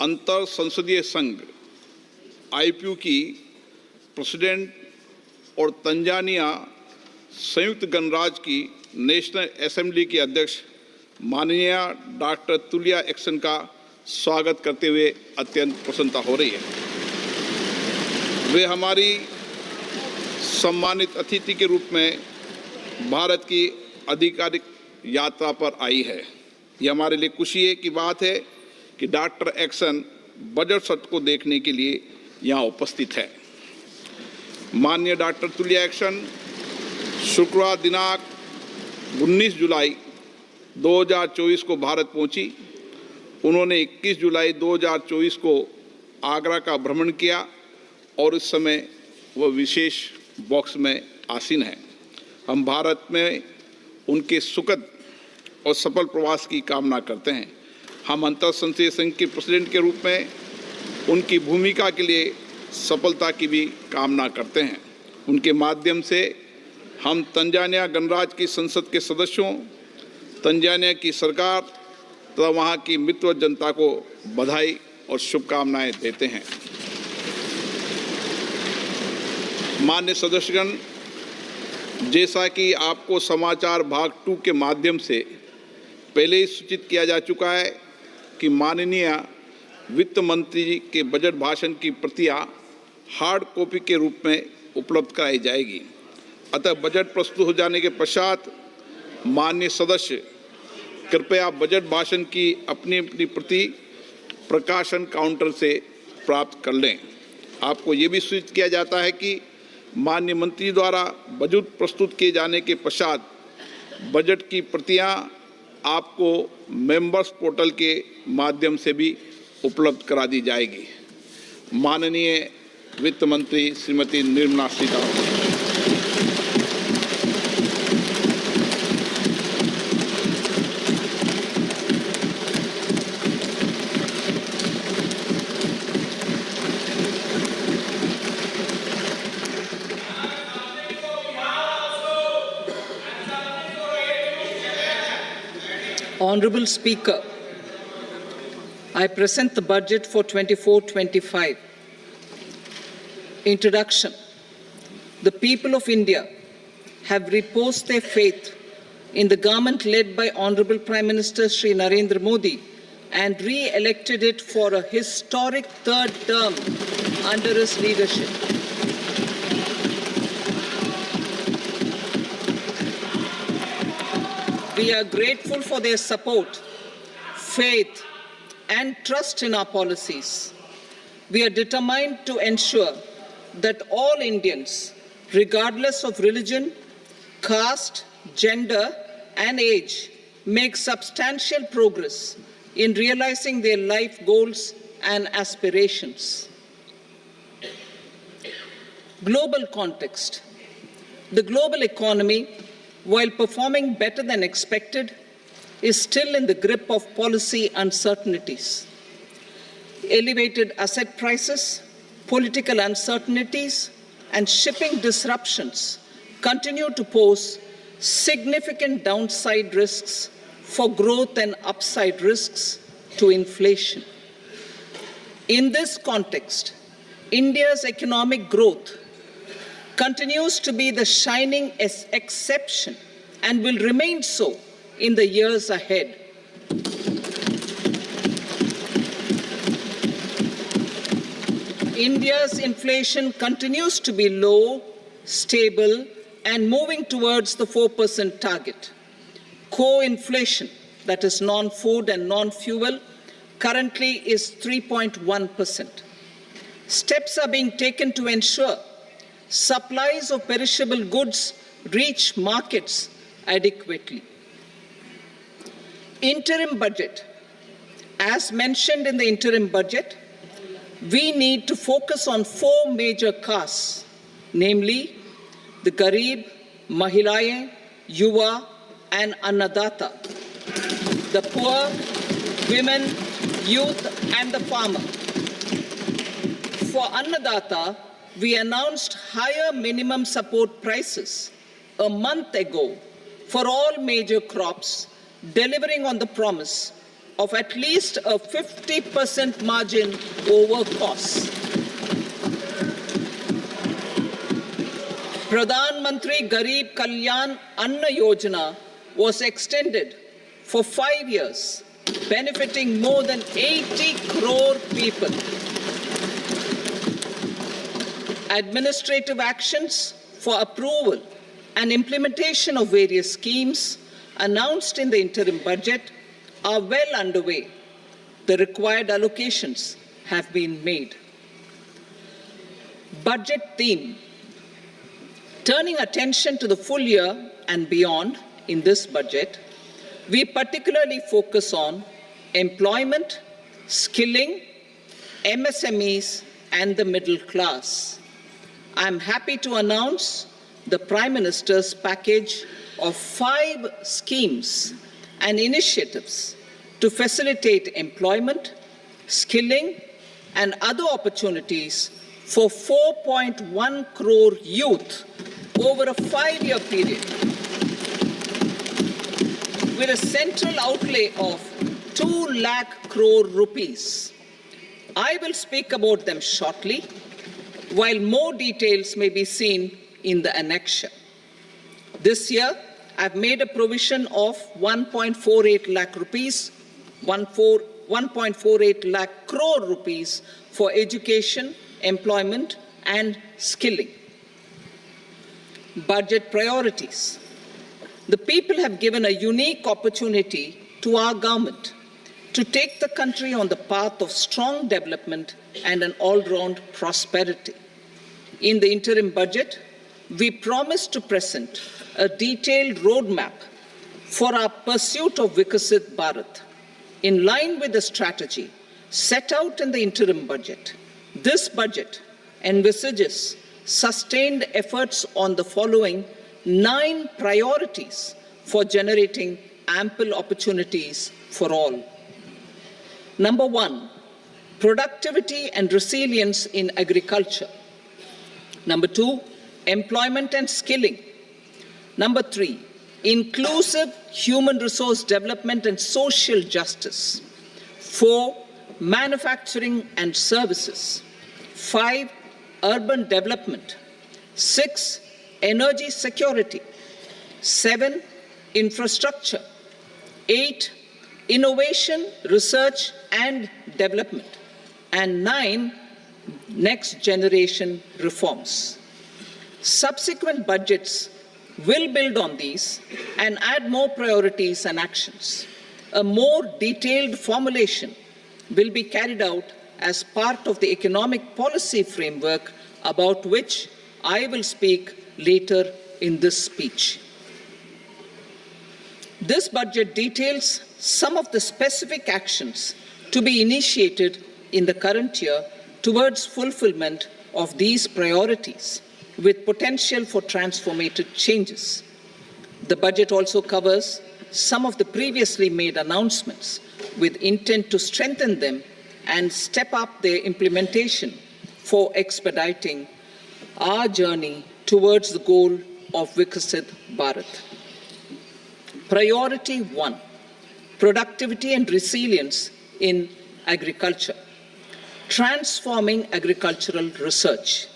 अंतर संसदीय संघ आईपीयू की प्रेसिडेंट और तंजानिया संयुक्त गणराज्य की नेशनल असेंबली की अध्यक्ष माननीय डॉक्टर तुलिया एक्सन का स्वागत करते हुए अत्यंत प्रसन्नता हो रही है। वे हमारी सम्मानित अतिथि के रूप में भारत की आधिकारिक यात्रा पर आई है। यह हमारे लिए खुशी की बात है कि डॉक्टर एक्सन बजट सत्र को देखने के लिए यहाँ उपस्थित है। माननीय डॉक्टर तुलिया एक्सन शुक्रवार दिनांक 19 जुलाई 2024 को भारत पहुंची। उन्होंने 21 जुलाई 2024 को आगरा का भ्रमण किया और इस समय वह विशेष बॉक्स में आसीन है। हम भारत में उनके सुखद और सफल प्रवास की कामना करते हैं। हम अंतर संसदीय संघ के प्रेसिडेंट के रूप में उनकी भूमिका के लिए सफलता की भी कामना करते हैं। उनके माध्यम से हम तंजानिया गणराज्य की संसद के सदस्यों, तंजानिया की सरकार तथा वहाँ की मित्र जनता को बधाई और शुभकामनाएं देते हैं। मान्य सदस्यगण, जैसा कि आपको समाचार भाग 2 के माध्यम से पहले ही सूचित किया जा चुका है कि माननीय वित्त मंत्री जी के बजट भाषण की प्रतियां हार्ड कॉपी के रूप में उपलब्ध कराई जाएगी। अतः बजट प्रस्तुत हो जाने के पश्चात माननीय सदस्य कृपया बजट भाषण की अपनी अपनी प्रति प्रकाशन काउंटर से प्राप्त कर लें। आपको ये भी सूचित किया जाता है कि माननीय मंत्री द्वारा बजट प्रस्तुत किए जाने के पश्चात बजट की प्रतियां आपको मेंबर्स पोर्टल के माध्यम से भी उपलब्ध करा दी जाएगी। माननीय वित्त मंत्री Shrimati Nirmala Sitharaman. Honorable Speaker, I present the budget for 24-25. Introduction. The people of India have reposed their faith in the government led by Honorable Prime Minister Shri Narendra Modi and re-elected it for a historic third term under his leadership. We are grateful for their support, faith, and trust in our policies. We are determined to ensure that all Indians, regardless of religion, caste, gender, and age, make substantial progress in realizing their life goals and aspirations. Global context. The global economy, while performing better than expected, is still in the grip of policy uncertainties. Elevated asset prices, political uncertainties, and shipping disruptions continue to pose significant downside risks for growth and upside risks to inflation. In this context, India's economic growth continues to be the shining exception and will remain so in the years ahead. India's inflation continues to be low, stable, and moving towards the 4% target. Core inflation, that is non-food and non-fuel, currently is 3.1%. Steps are being taken to ensure supplies of perishable goods reach markets adequately. Interim budget. As mentioned in the interim budget, we need to focus on 4 major castes, namely the Garib, Mahilaye, Yuva, and Annadata, the poor, women, youth, and the farmer. For Annadata, we announced higher minimum support prices a month ago for all major crops, delivering on the promise of at least a 50% margin over costs. Pradhan Mantri Garib Kalyan Anna Yojana was extended for 5 years, benefiting more than 80 crore people. Administrative actions for approval and implementation of various schemes announced in the interim budget are well underway. The required allocations have been made. Budget theme. Turning attention to the full year and beyond in this budget, we particularly focus on employment, skilling, MSMEs, and the middle class. I'm happy to announce the Prime Minister's package of 5 schemes and initiatives to facilitate employment, skilling, and other opportunities for 4.1 crore youth over a 5-year period, with a central outlay of 2 lakh crore rupees. I will speak about them shortly, while more details may be seen in the annexure. This year, I've made a provision of 1.48 lakh rupees, 1.48 lakh crore rupees for education, employment, and skilling. Budget priorities. The people have given a unique opportunity to our government to take the country on the path of strong development and an all-round prosperity. In the interim budget, we promise to present a detailed roadmap for our pursuit of Vikasit Bharat. In line with the strategy set out in the interim budget, this budget envisages sustained efforts on the following 9 priorities for generating ample opportunities for all. Number 1, productivity and resilience in agriculture. Number 2, employment and skilling. Number 3, inclusive human resource development and social justice. 4, manufacturing and services. 5, urban development. 6, energy security. 7, infrastructure. 8, innovation, research and development. And 9, next generation reforms. Subsequent budgets will build on these and add more priorities and actions. A more detailed formulation will be carried out as part of the economic policy framework, about which I will speak later in this speech. This budget details some of the specific actions to be initiated in the current year towards fulfillment of these priorities, with potential for transformative changes. The budget also covers some of the previously made announcements with intent to strengthen them and step up their implementation for expediting our journey towards the goal of Vikasit Bharat. Priority 1, productivity and resilience in agriculture. Transforming agricultural research.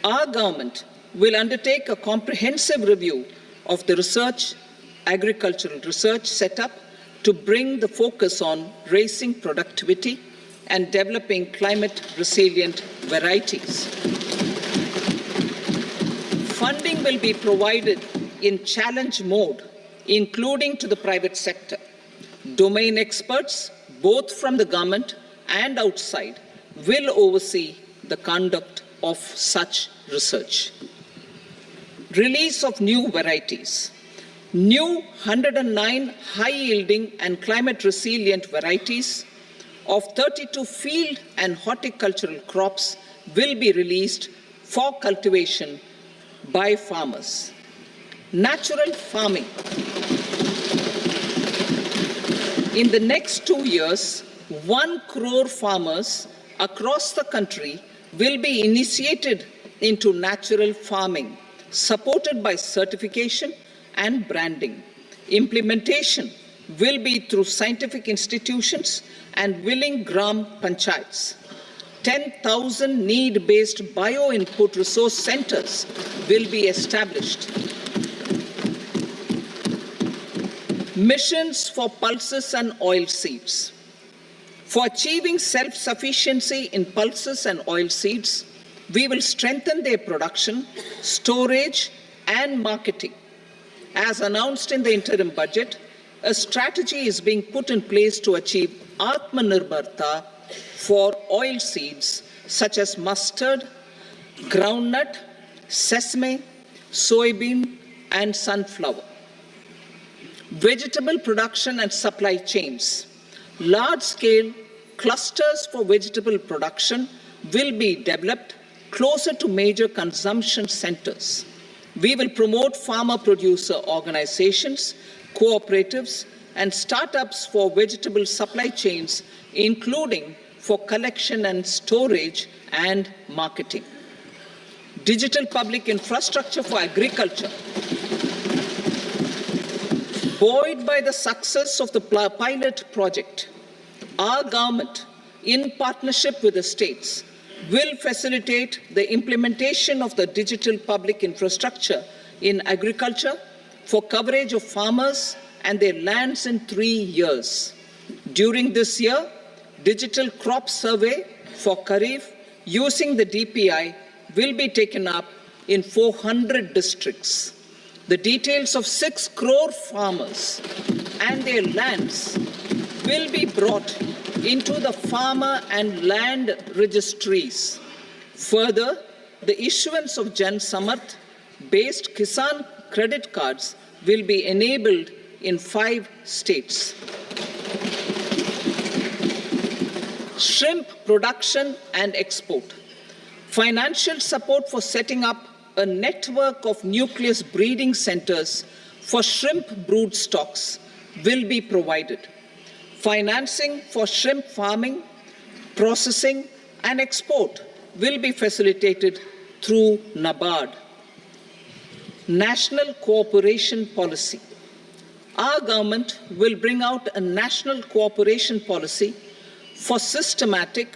Our government will undertake a comprehensive review of the agricultural research setup to bring the focus on raising productivity and developing climate-resilient varieties. Funding will be provided in challenge mode, including to the private sector. Domain experts, both from the government and outside, will oversee the conduct of such research. Release of new varieties. New 109 high-yielding and climate-resilient varieties of 32 field and horticultural crops will be released for cultivation by farmers. Natural farming. In the next 2 years, 1 crore farmers across the country will be initiated into natural farming, supported by certification and branding. Implementation will be through scientific institutions and willing gram panchayats. 10,000 need-based bio-input resource centers will be established. Missions for pulses and oilseeds. For achieving self-sufficiency in pulses and oilseeds, we will strengthen their production, storage, and marketing. As announced in the interim budget, a strategy is being put in place to achieve Atmanirbharta for oilseeds such as mustard, groundnut, sesame, soybean, and sunflower. Vegetable production and supply chains. Large-scale clusters for vegetable production will be developed closer to major consumption centers. We will promote farmer-producer organizations, cooperatives, and startups for vegetable supply chains, including for collection and storage and marketing. Digital public infrastructure for agriculture. Buoyed by the success of the pilot project, our government, in partnership with the states, will facilitate the implementation of the digital public infrastructure in agriculture for coverage of farmers and their lands in 3 years. During this year, digital crop survey for Kharif using the DPI will be taken up in 400 districts. The details of 6 crore farmers and their lands will be brought into the farmer and land registries. Further, the issuance of Jan Samarth-based Kisan credit cards will be enabled in 5 states. Shrimp production and export. Financial support for setting up a network of nucleus breeding centers for shrimp brood stocks will be provided. Financing for shrimp farming, processing, and export will be facilitated through NABARD. National cooperation policy. Our government will bring out a national cooperation policy for systematic,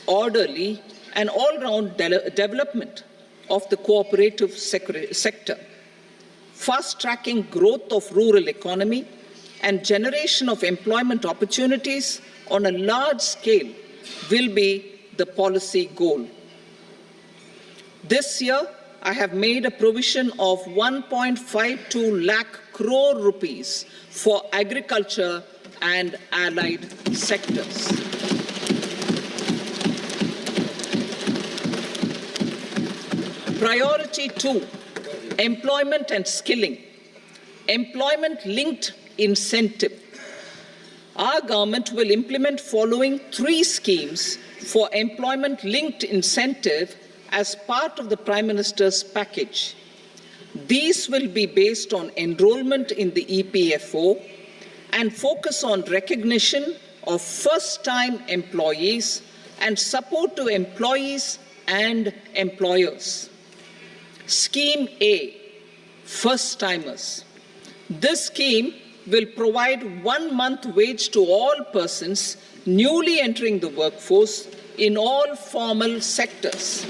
orderly, and all-round development of the cooperative sector, fast-tracking growth of rural economy and generation of employment opportunities on a large scale will be the policy goal. This year, I have made a provision of 1.52 lakh crore rupees for agriculture and allied sectors. Priority 2, employment and skilling. Employment-linked incentive. Our government will implement following 3 schemes for employment-linked incentive as part of the Prime Minister's package. These will be based on enrollment in the EPFO and focus on recognition of first-time employees and support to employees and employers. Scheme A, first-timers. This scheme will provide 1 month wage to all persons newly entering the workforce in all formal sectors.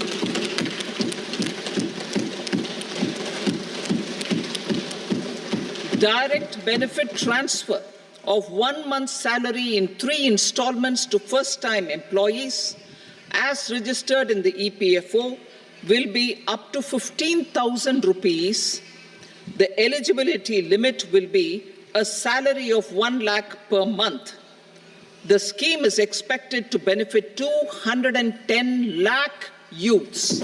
Direct benefit transfer of 1 month's salary in 3 installments to first-time employees, as registered in the EPFO, will be up to 15,000 rupees. The eligibility limit will be a salary of 1 lakh per month. The scheme is expected to benefit 210 lakh youths.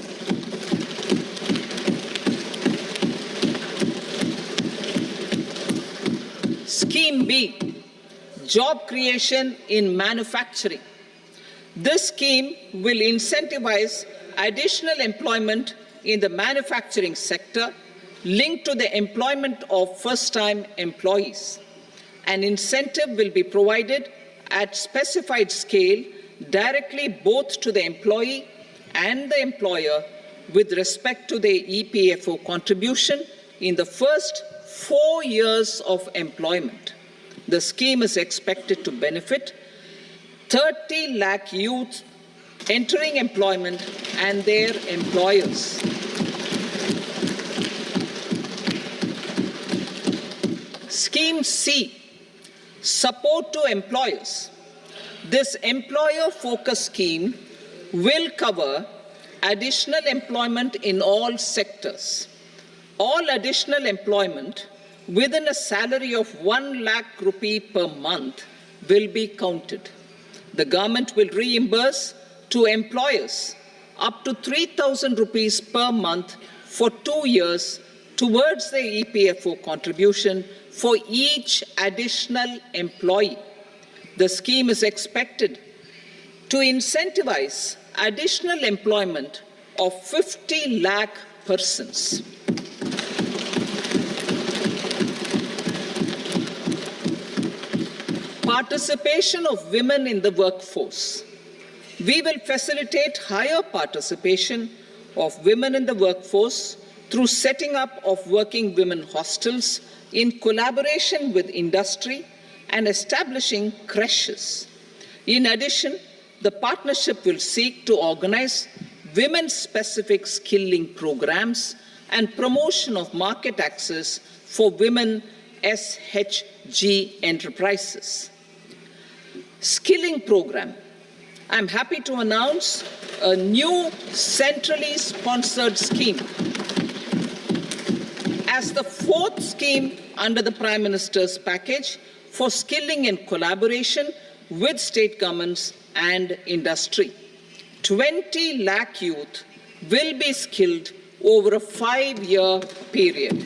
Scheme B, job creation in manufacturing. This scheme will incentivize additional employment in the manufacturing sector linked to the employment of first-time employees. An incentive will be provided at specified scale directly both to the employee and the employer with respect to the EPFO contribution in the first 4 years of employment. The scheme is expected to benefit 30 lakh youth entering employment and their employers. Scheme C, support to employers. This employer-focused scheme will cover additional employment in all sectors. All additional employment within a salary of 1 lakh rupee per month will be counted. The government will reimburse to employers up to 3,000 rupees per month for 2 years towards the EPFO contribution for each additional employee. The scheme is expected to incentivize additional employment of 50 lakh persons. Participation of women in the workforce. We will facilitate higher participation of women in the workforce through setting up of working women hostels in collaboration with industry and establishing creches. In addition, the partnership will seek to organize women-specific skilling programs and promotion of market access for women SHG enterprises. Skilling program. I'm happy to announce a new centrally sponsored scheme as the fourth scheme under the Prime Minister's package for skilling in collaboration with state governments and industry. 20 lakh youth will be skilled over a 5-year period.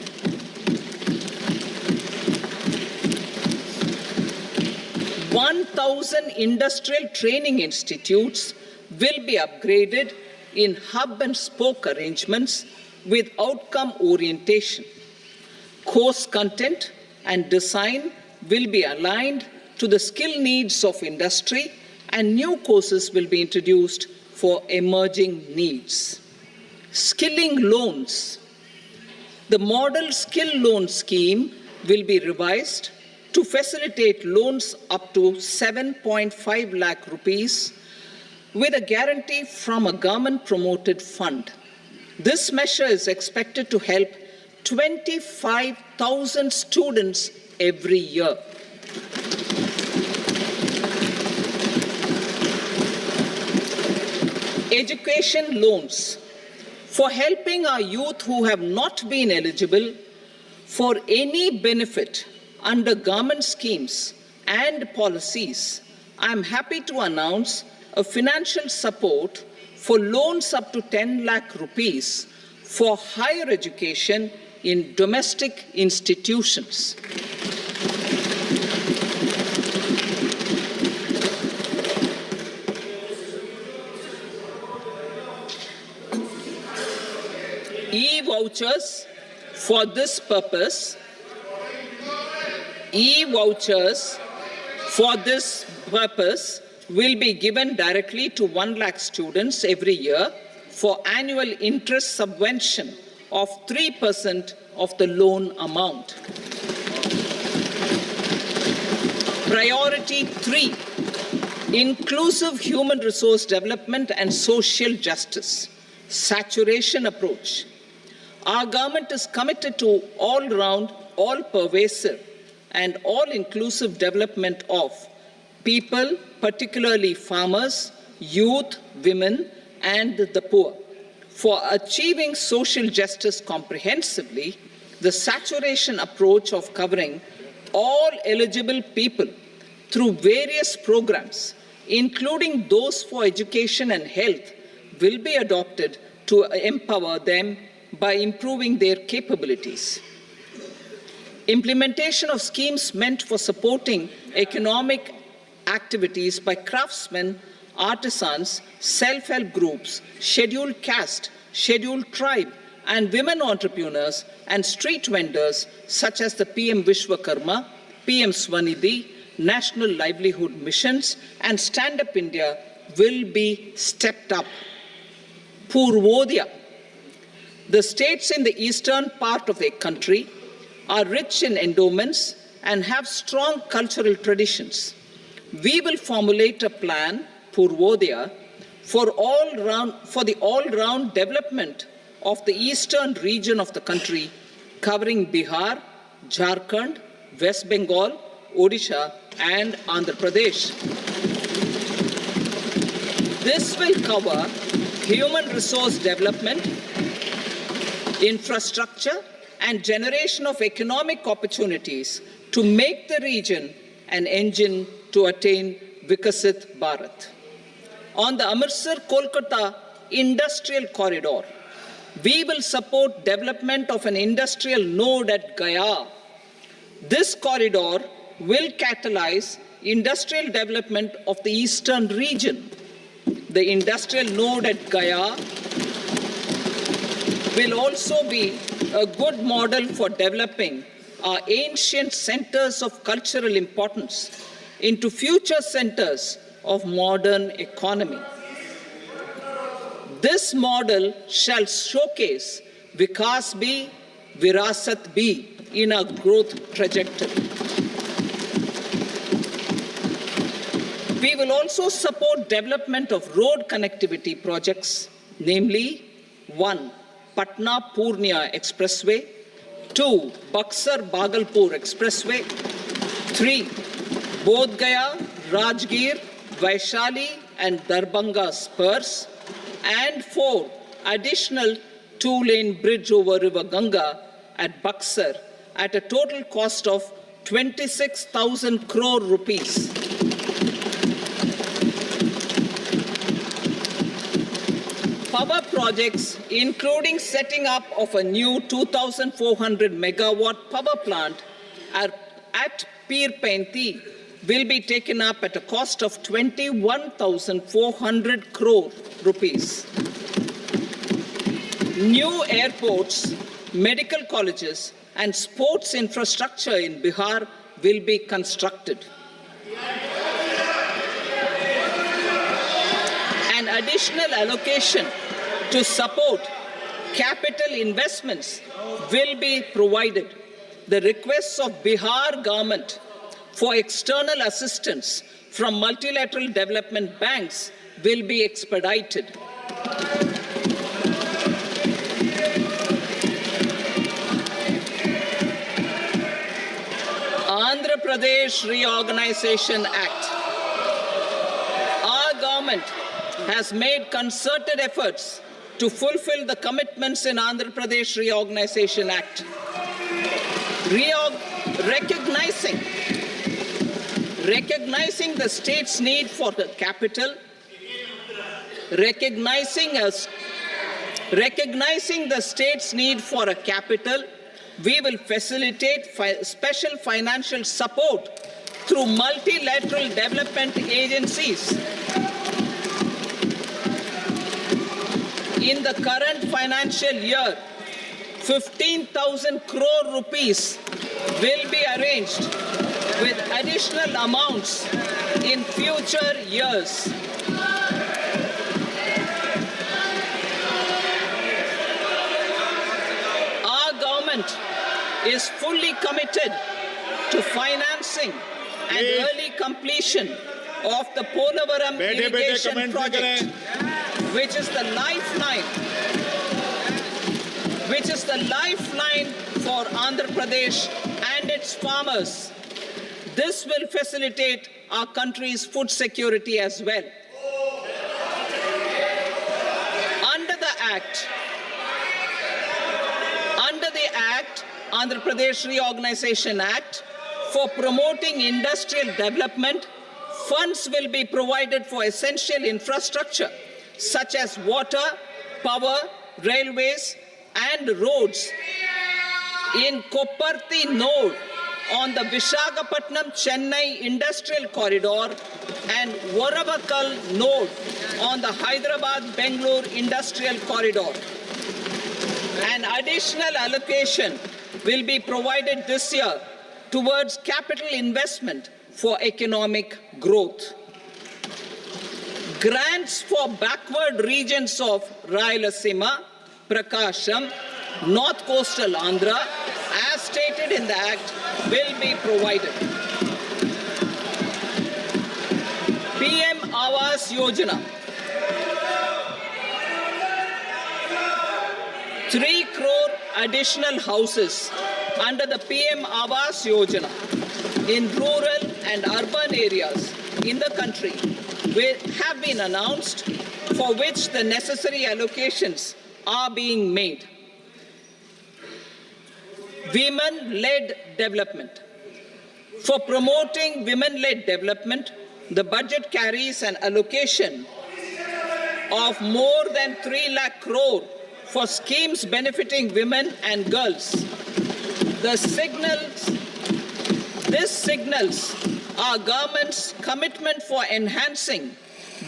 "1,000 industrial training institutes will be upgraded in hub and spoke arrangements with outcome orientation. Course content and design will be aligned to the skill needs of industry, and new courses will be introduced for emerging needs. Skilling loans. The model skill loan scheme will be revised to facilitate loans up to 7.5 lakh rupees with a guarantee from a government-promoted fund. This measure is expected to help 25,000 students every year. Education loans. For helping our youth who have not been eligible for any benefit under government schemes and policies, I am happy to announce a financial support for loans up to 10 lakh rupees for higher education in domestic institutions. E-vouchers for this purpose. E-vouchers for this purpose will be given directly to 1 lakh students every year for annual interest subvention of 3% of the loan amount. Priority 3, inclusive human resource development and social justice. Saturation approach. Our government is committed to all-round, all-pervasive and all-inclusive development of people, particularly farmers, youth, women, and the poor. For achieving social justice comprehensively, the saturation approach of covering all eligible people through various programs, including those for education and health, will be adopted to empower them by improving their capabilities. Implementation of schemes meant for supporting economic activities by craftsmen, artisans, self-help groups, scheduled caste, scheduled tribe, and women entrepreneurs and street vendors such as the PM Vishwakarma, PM Swanidhi, National Livelihood Missions, and Stand Up India will be stepped up. Purvodaya. The states in the eastern part of the country are rich in endowments and have strong cultural traditions. We will formulate a plan, Purvodaya, for the all-round development of the eastern region of the country, covering Bihar, Jharkhand, West Bengal, Odisha, and Andhra Pradesh. This will cover human resource development, infrastructure, and generation of economic opportunities to make the region an engine to attain Vikasit Bharat. On the Amritsar-Kolkata Industrial Corridor, we will support development of an industrial node at Gaya. This corridor will catalyze industrial development of the eastern region. The industrial node at Gaya will also be a good model for developing our ancient centers of cultural importance into future centers of modern economy. This model shall showcase Vikas B, Virasat B in our growth trajectory. We will also support development of road connectivity projects, namely 1. Patna-Purnia Expressway, 2. Buxar-Bhagalpur Expressway, 3. Bodh Gaya, Rajgir, Vaishali and Darbhanga spurs, and 4. Additional 2-lane bridge over River Ganga at Buxar at a total cost of 26,000 crore rupees. Power projects, including setting up of a new 2,400 megawatt power plant at Pir Painti, will be taken up at a cost of 21,400 crore rupees. New airports, medical colleges, and sports infrastructure in Bihar will be constructed. An additional allocation to support capital investments will be provided. The requests of Bihar government for external assistance from multilateral development banks will be expedited. Andhra Pradesh Reorganization Act. Our government has made concerted efforts to fulfill the commitments in Andhra Pradesh Reorganization Act. Recognizing the state's need for the capital, recognizing the state's need for a capital, we will facilitate special financial support through multilateral development agencies. In the current financial year, 15,000 crore rupees will be arranged with additional amounts in future years. Our government is fully committed to financing and early completion of the Polavaram irrigation project, which is the lifeline for Andhra Pradesh and its farmers. This will facilitate our country's food security as well. Under the Andhra Pradesh Reorganization Act, for promoting industrial development, funds will be provided for essential infrastructure such as water, power, railways, and roads. In Kopparthi node on the Visakhapatnam-Chennai Industrial Corridor and Varavakal node on the Hyderabad-Bangalore Industrial Corridor. An additional allocation will be provided this year towards capital investment for economic growth. Grants for backward regions of Rayalaseema, Prakasham, North Coastal Andhra, as stated in the Act will be provided. PM Awas Yojana. 3 crore additional houses under the PM Awas Yojana in rural and urban areas in the country have been announced, for which the necessary allocations are being made. Women-led development. For promoting women-led development, the budget carries an allocation of more than 3 lakh crore for schemes benefiting women and girls. This signals our government's commitment for enhancing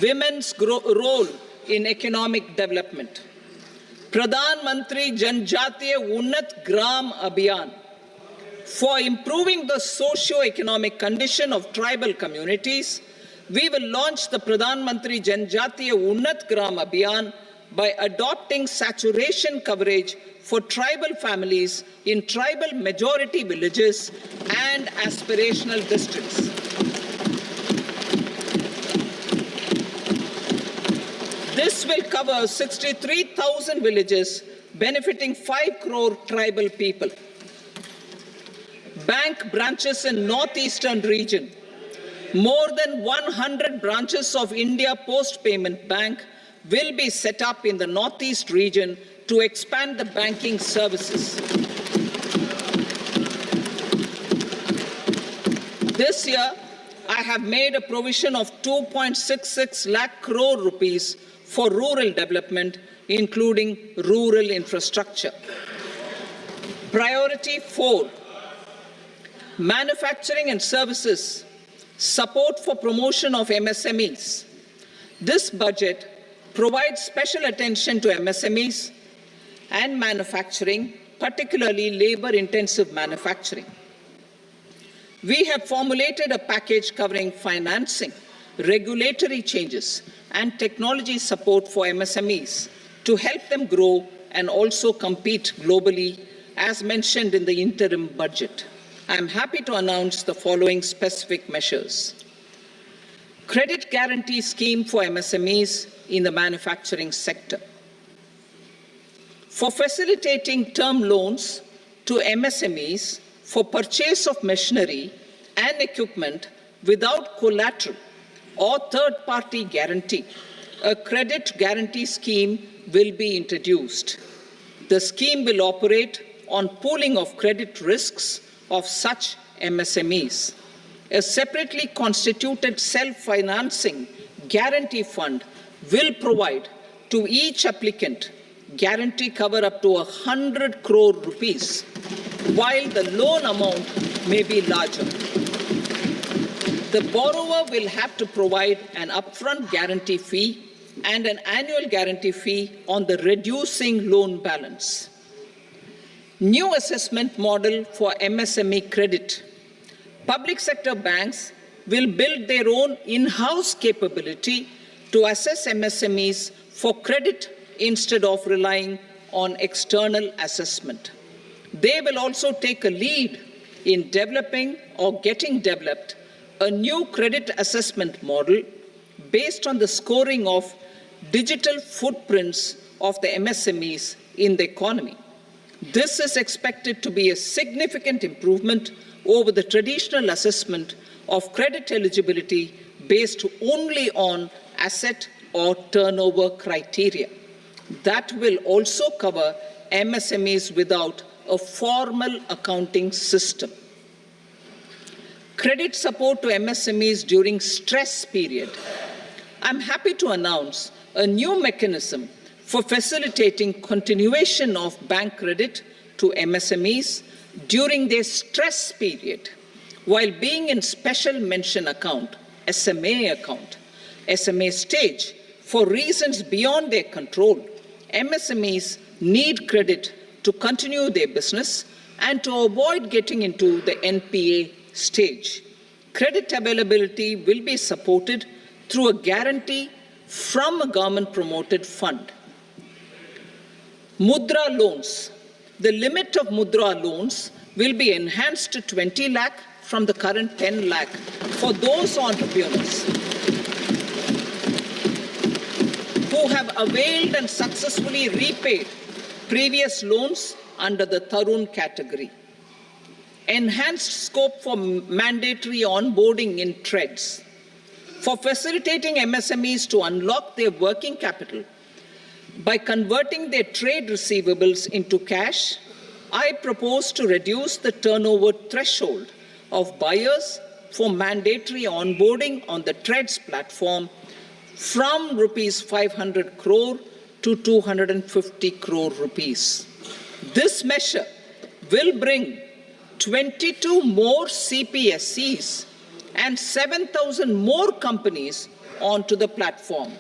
women's role in economic development. Pradhan Mantri Janjatiya Unnat Gram Abhiyan. For improving the socio-economic condition of tribal communities, we will launch the Pradhan Mantri Janjatiya Unnat Gram Abhiyan by adopting saturation coverage for tribal families in tribal majority villages and aspirational districts. This will cover 63,000 villages, benefiting 5 crore tribal people. Bank branches in northeastern region. More than 100 branches of India Post Payment Bank will be set up in the northeast region to expand the banking services. This year, I have made a provision of 2.66 lakh crore rupees for rural development, including rural infrastructure. Priority 4, manufacturing and services, support for promotion of MSMEs. This budget provides special attention to MSMEs and manufacturing, particularly labor-intensive manufacturing. We have formulated a package covering financing, regulatory changes, and technology support for MSMEs to help them grow and also compete globally, as mentioned in the interim budget. I am happy to announce the following specific measures. Credit guarantee scheme for MSMEs in the manufacturing sector. For facilitating term loans to MSMEs for purchase of machinery and equipment without collateral or third-party guarantee, a credit guarantee scheme will be introduced. The scheme will operate on pooling of credit risks of such MSMEs. A separately constituted self-financing guarantee fund will provide to each applicant guarantee cover up to 100 crore rupees, while the loan amount may be larger. The borrower will have to provide an upfront guarantee fee and an annual guarantee fee on the reducing loan balance. New assessment model for MSME credit. Public sector banks will build their own in-house capability to assess MSMEs for credit instead of relying on external assessment. They will also take a lead in developing or getting developed a new credit assessment model based on the scoring of digital footprints of the MSMEs in the economy. This is expected to be a significant improvement over the traditional assessment of credit eligibility based only on asset or turnover criteria. That will also cover MSMEs without a formal accounting system. Credit support to MSMEs during stress period. I'm happy to announce a new mechanism for facilitating continuation of bank credit to MSMEs during their stress period while being in special mention account, SMA stage, for reasons beyond their control. MSMEs need credit to continue their business and to avoid getting into the NPA stage. Credit availability will be supported through a guarantee from a government-promoted fund. Mudra loans. The limit of Mudra loans will be enhanced to 20 lakh from the current 10 lakh for those entrepreneurs who have availed and successfully repaid previous loans under the Tarun category. Enhanced scope for mandatory onboarding in TREDS. For facilitating MSMEs to unlock their working capital by converting their trade receivables into cash, I propose to reduce the turnover threshold of buyers for mandatory onboarding on the TREDS platform from rupees 500 crore to 250 crore rupees. This measure will bring 22 more CPSCs and 7,000 more companies onto the platform.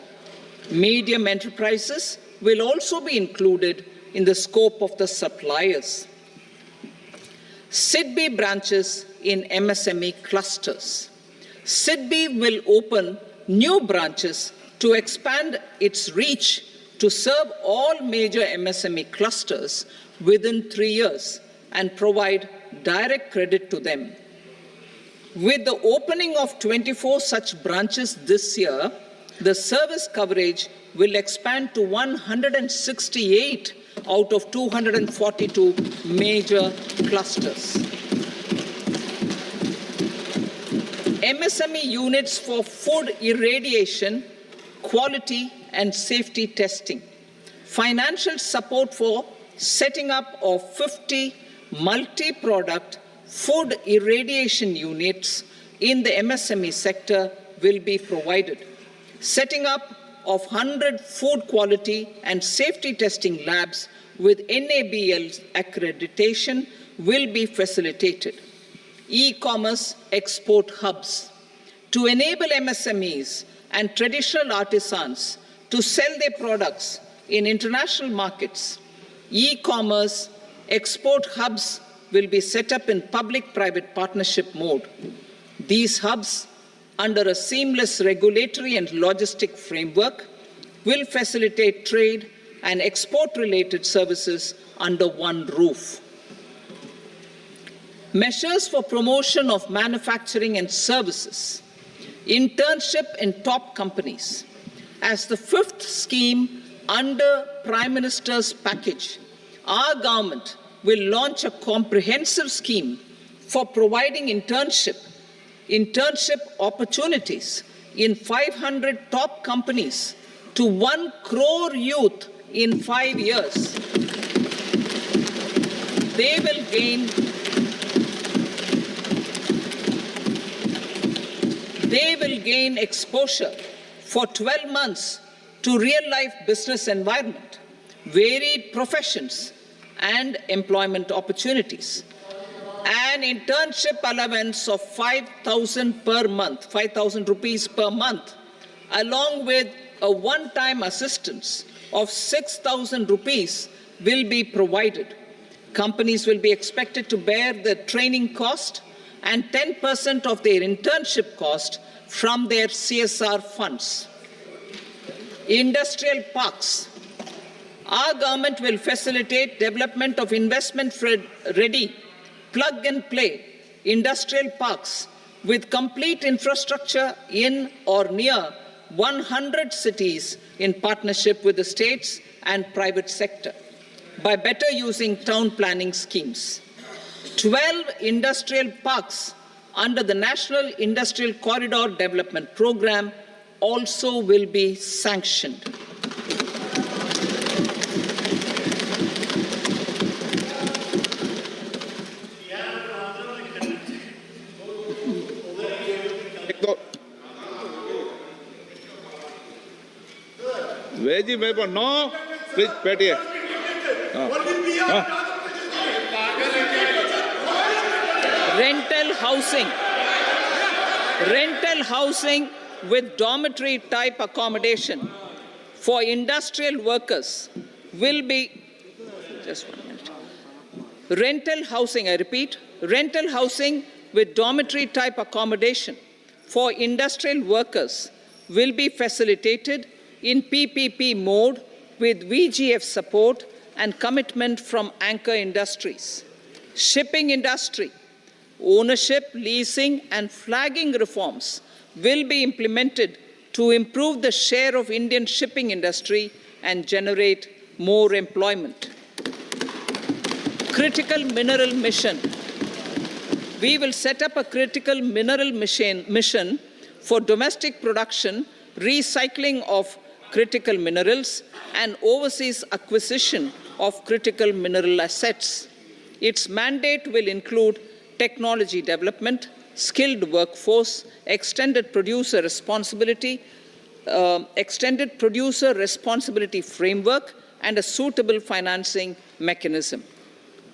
Medium enterprises will also be included in the scope of the suppliers. SIDBI branches in MSME clusters. SIDBI will open new branches to expand its reach to serve all major MSME clusters within 3 years and provide direct credit to them. With the opening of 24 such branches this year, the service coverage will expand to 168 out of 242 major clusters. MSME units for food irradiation, quality and safety testing. Financial support for setting up of 50 multi-product food irradiation units in the MSME sector will be provided. Setting up of 100 food quality and safety testing labs with NABL accreditation will be facilitated. E-commerce export hubs to enable MSMEs and traditional artisans to sell their products in international markets. E-commerce export hubs will be set up in public-private partnership mode. These hubs, under a seamless regulatory and logistic framework, will facilitate trade and export-related services under one roof. Measures for promotion of manufacturing and services. Internship in top companies. As the fifth scheme under Prime Minister's package, our government will launch a comprehensive scheme for providing internship opportunities in 500 top companies to 1 crore youth in 5 years. They will gain exposure for 12 months to real-life business environment, varied professions, and employment opportunities. An internship allowance of 5,000 per month, 5,000 rupees per month, along with a one-time assistance of 6,000 rupees will be provided. Companies will be expected to bear the training cost and 10% of their internship cost from their CSR funds. Industrial parks. Our government will facilitate development of investment-ready, plug-and-play industrial parks with complete infrastructure in or near 100 cities in partnership with the states and private sector by better using town planning schemes. 12 industrial parks under the National Industrial Corridor Development Program also will be sanctioned. Veji member, no, please, Petty. Rental housing with dormitory type accommodation for industrial workers will be, just 1 minute. Rental housing, I repeat, rental housing with dormitory type accommodation for industrial workers will be facilitated in PPP mode with VGF support and commitment from anchor industries. Shipping industry, ownership, leasing, and flagging reforms will be implemented to improve the share of Indian shipping industry and generate more employment. Critical mineral mission. We will set up a critical mineral mission for domestic production, recycling of critical minerals, and overseas acquisition of critical mineral assets. Its mandate will include technology development, skilled workforce, extended producer responsibility framework, and a suitable financing mechanism.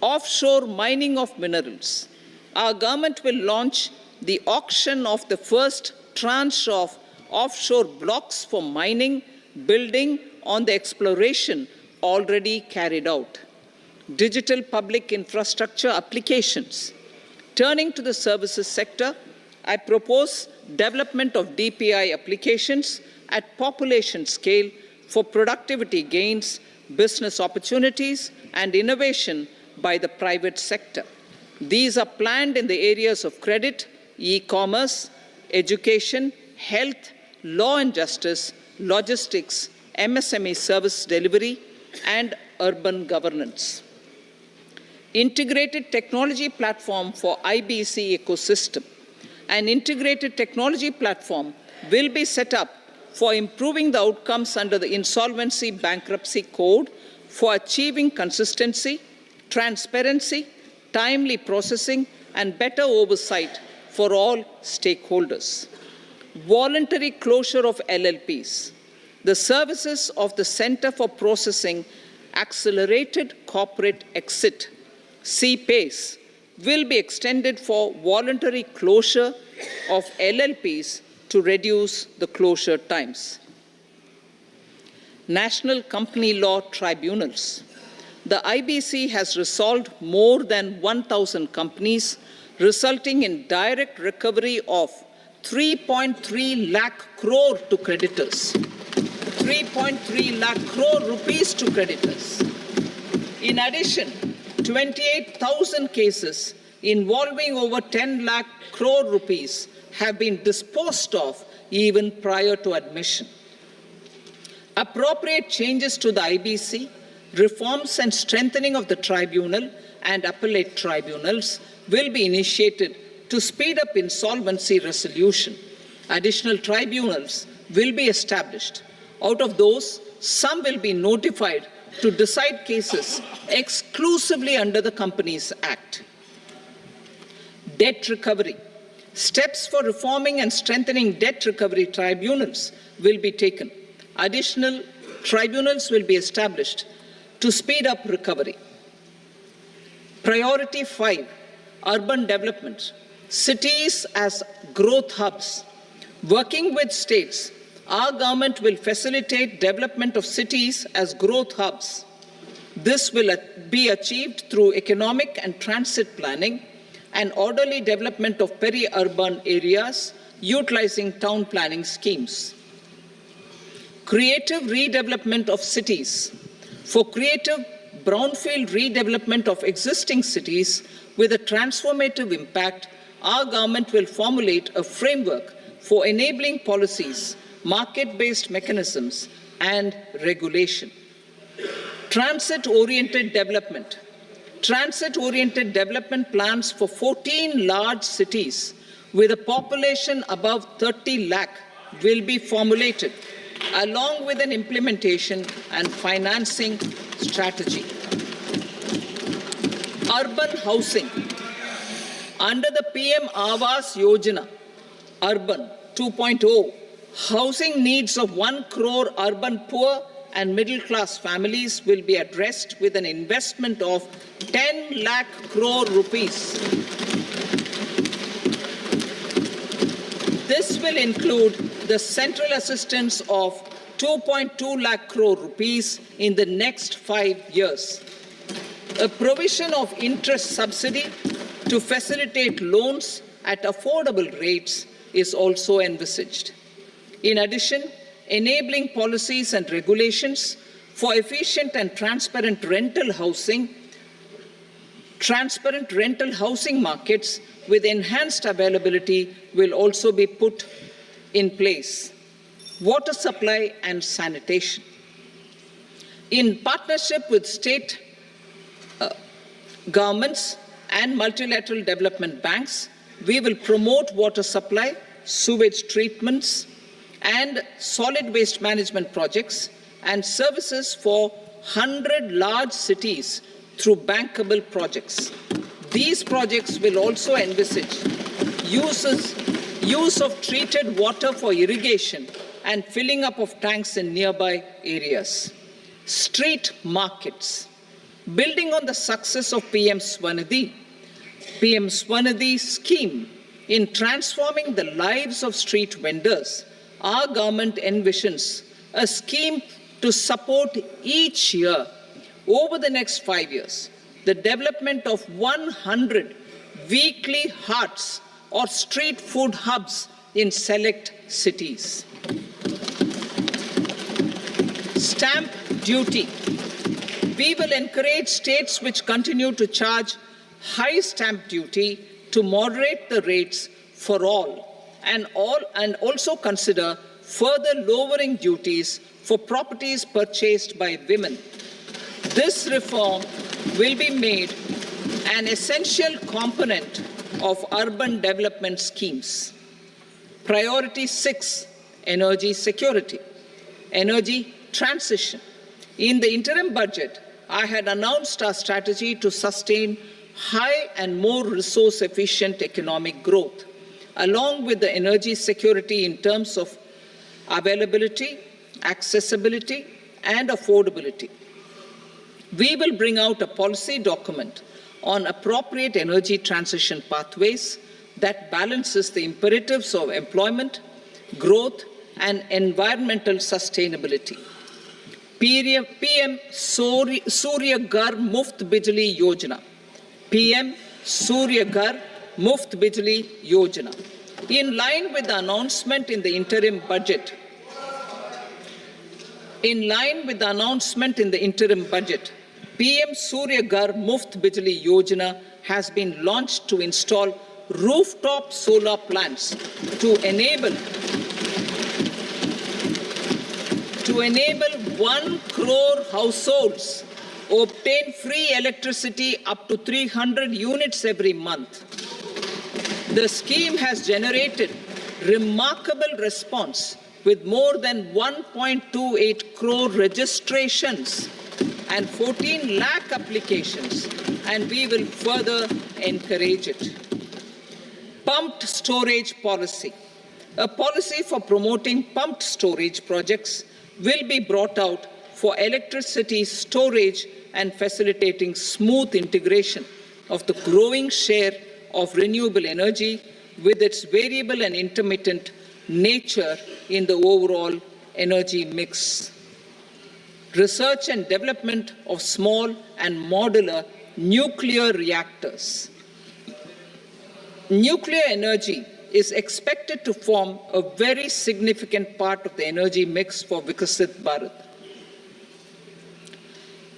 Offshore mining of minerals. Our government will launch the auction of the first tranche of offshore blocks for mining, building on the exploration already carried out. Digital public infrastructure applications. Turning to the services sector, I propose development of DPI applications at population scale for productivity gains, business opportunities, and innovation by the private sector. These are planned in the areas of credit, e-commerce, education, health, law and justice, logistics, MSME service delivery, and urban governance. Integrated technology platform for IBC ecosystem. An integrated technology platform will be set up for improving the outcomes under the Insolvency Bankruptcy Code for achieving consistency, transparency, timely processing, and better oversight for all stakeholders. Voluntary closure of LLPs. The services of the Center for Processing Accelerated Corporate Exit, CPACE, will be extended for voluntary closure of LLPs to reduce the closure times. National Company Law Tribunals. The IBC has resolved more than 1,000 companies, resulting in direct recovery of 3.3 lakh crore to creditors. 3.3 lakh crore rupees to creditors. In addition, 28,000 cases involving over 10 lakh crore rupees have been disposed of even prior to admission. Appropriate changes to the IBC, reforms and strengthening of the tribunal and appellate tribunals will be initiated to speed up insolvency resolution. Additional tribunals will be established. Out of those, some will be notified to decide cases exclusively under the Companies Act. Debt recovery. Steps for reforming and strengthening debt recovery tribunals will be taken. Additional tribunals will be established to speed up recovery. Priority 5, urban development. Cities as growth hubs. Working with states, our government will facilitate development of cities as growth hubs. This will be achieved through economic and transit planning and orderly development of peri-urban areas utilizing town planning schemes. Creative redevelopment of cities. For creative brownfield redevelopment of existing cities with a transformative impact, our government will formulate a framework for enabling policies, market-based mechanisms, and regulation. Transit-oriented development. Transit-oriented development plans for 14 large cities with a population above 30 lakh will be formulated, along with an implementation and financing strategy. Urban housing. Under the PM Awas Yojana, Urban 2.0, housing needs of 1 crore urban poor and middle-class families will be addressed with an investment of 10 lakh crore rupees. This will include the central assistance of 2.2 lakh crore rupees in the next 5 years. A provision of interest subsidy to facilitate loans at affordable rates is also envisaged. In addition, enabling policies and regulations for efficient and transparent rental housing Transparent rental housing markets with enhanced availability will also be put in place. Water supply and sanitation. In partnership with state governments and multilateral development banks, we will promote water supply, sewage treatments, and solid waste management projects and services for 100 large cities through bankable projects. These projects will also envisage use of treated water for irrigation and filling up of tanks in nearby areas. Street markets. Building on the success of PM Swanidhi scheme in transforming the lives of street vendors, our government envisions a scheme to support each year over the next 5 years the development of 100 weekly huts or street food hubs in select cities. Stamp duty. We will encourage states which continue to charge high stamp duty to moderate the rates for all and also consider further lowering duties for properties purchased by women. This reform will be made an essential component of urban development schemes. Priority 6, energy security, energy transition. In the interim budget, I had announced our strategy to sustain high and more resource-efficient economic growth, along with the energy security in terms of availability, accessibility, and affordability. We will bring out a policy document on appropriate energy transition pathways that balances the imperatives of employment, growth, and environmental sustainability. PM Surya Ghar Muft Bijli Yojana. PM Surya Ghar Muft Bijli Yojana. In line with the announcement in the interim budget, PM Surya Ghar Muft Bijli Yojana has been launched to install rooftop solar plants to enable 1 crore households obtain free electricity up to 300 units every month. The scheme has generated remarkable response with more than 1.28 crore registrations and 14 lakh applications, and we will further encourage it. Pumped storage policy. A policy for promoting pumped storage projects will be brought out for electricity storage and facilitating smooth integration of the growing share of renewable energy with its variable and intermittent nature in the overall energy mix. Research and development of small and modular nuclear reactors. Nuclear energy is expected to form a very significant part of the energy mix for Vikasit Bharat.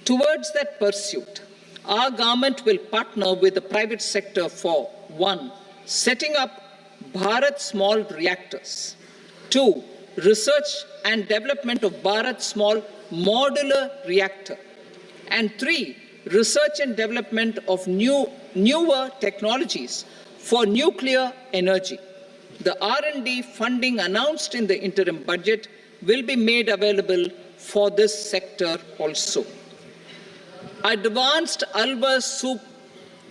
Towards that pursuit, our government will partner with the private sector for 1. Setting up Bharat Small Reactors, 2. Research and development of Bharat Small Modular Reactor, and 3. Research and development of newer technologies for nuclear energy. The R&D funding announced in the interim budget will be made available for this sector also. Advanced ultra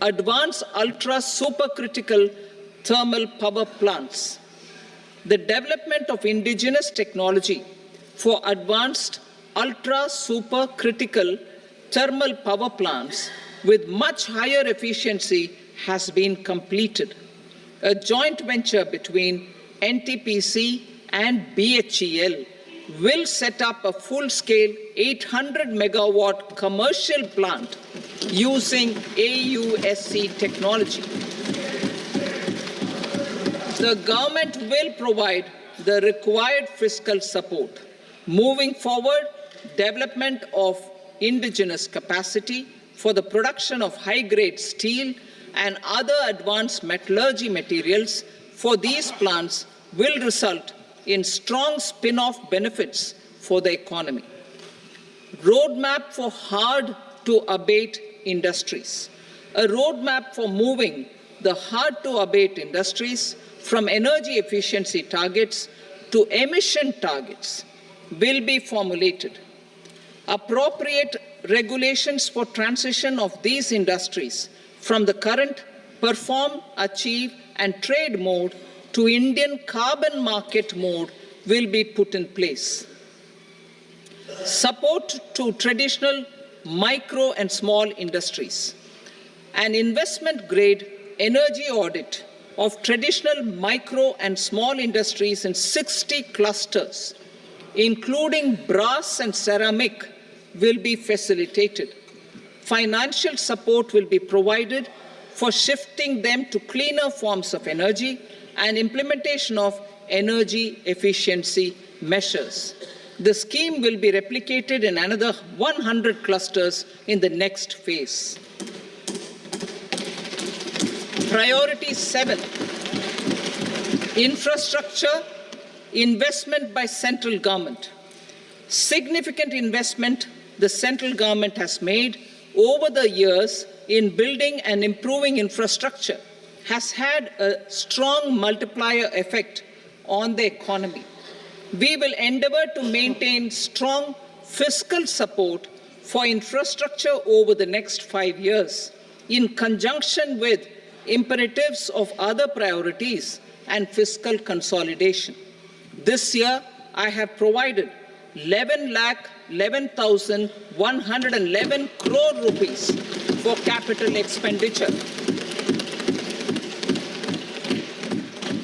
supercritical thermal power plants. The development of indigenous technology for advanced ultra supercritical thermal power plants with much higher efficiency has been completed. A joint venture between NTPC and BHEL will set up a full-scale 800 megawatt commercial plant using AUSC technology. The government will provide the required fiscal support. Moving forward, development of indigenous capacity for the production of high-grade steel and other advanced metallurgy materials for these plants will result in strong spin-off benefits for the economy. Roadmap for hard-to-abate industries. A roadmap for moving the hard-to-abate industries from energy efficiency targets to emission targets will be formulated. Appropriate regulations for transition of these industries from the current perform, achieve, and trade mode to Indian carbon market mode will be put in place. Support to traditional micro and small industries. An investment-grade energy audit of traditional micro and small industries in 60 clusters, including brass and ceramic, will be facilitated. Financial support will be provided for shifting them to cleaner forms of energy and implementation of energy efficiency measures. The scheme will be replicated in another 100 clusters in the next phase. Priority 7, infrastructure investment by central government. Significant investment the central government has made over the years in building and improving infrastructure has had a strong multiplier effect on the economy. We will endeavor to maintain strong fiscal support for infrastructure over the next 5 years in conjunction with imperatives of other priorities and fiscal consolidation. This year, I have provided 11,11,111 crore rupees for capital expenditure.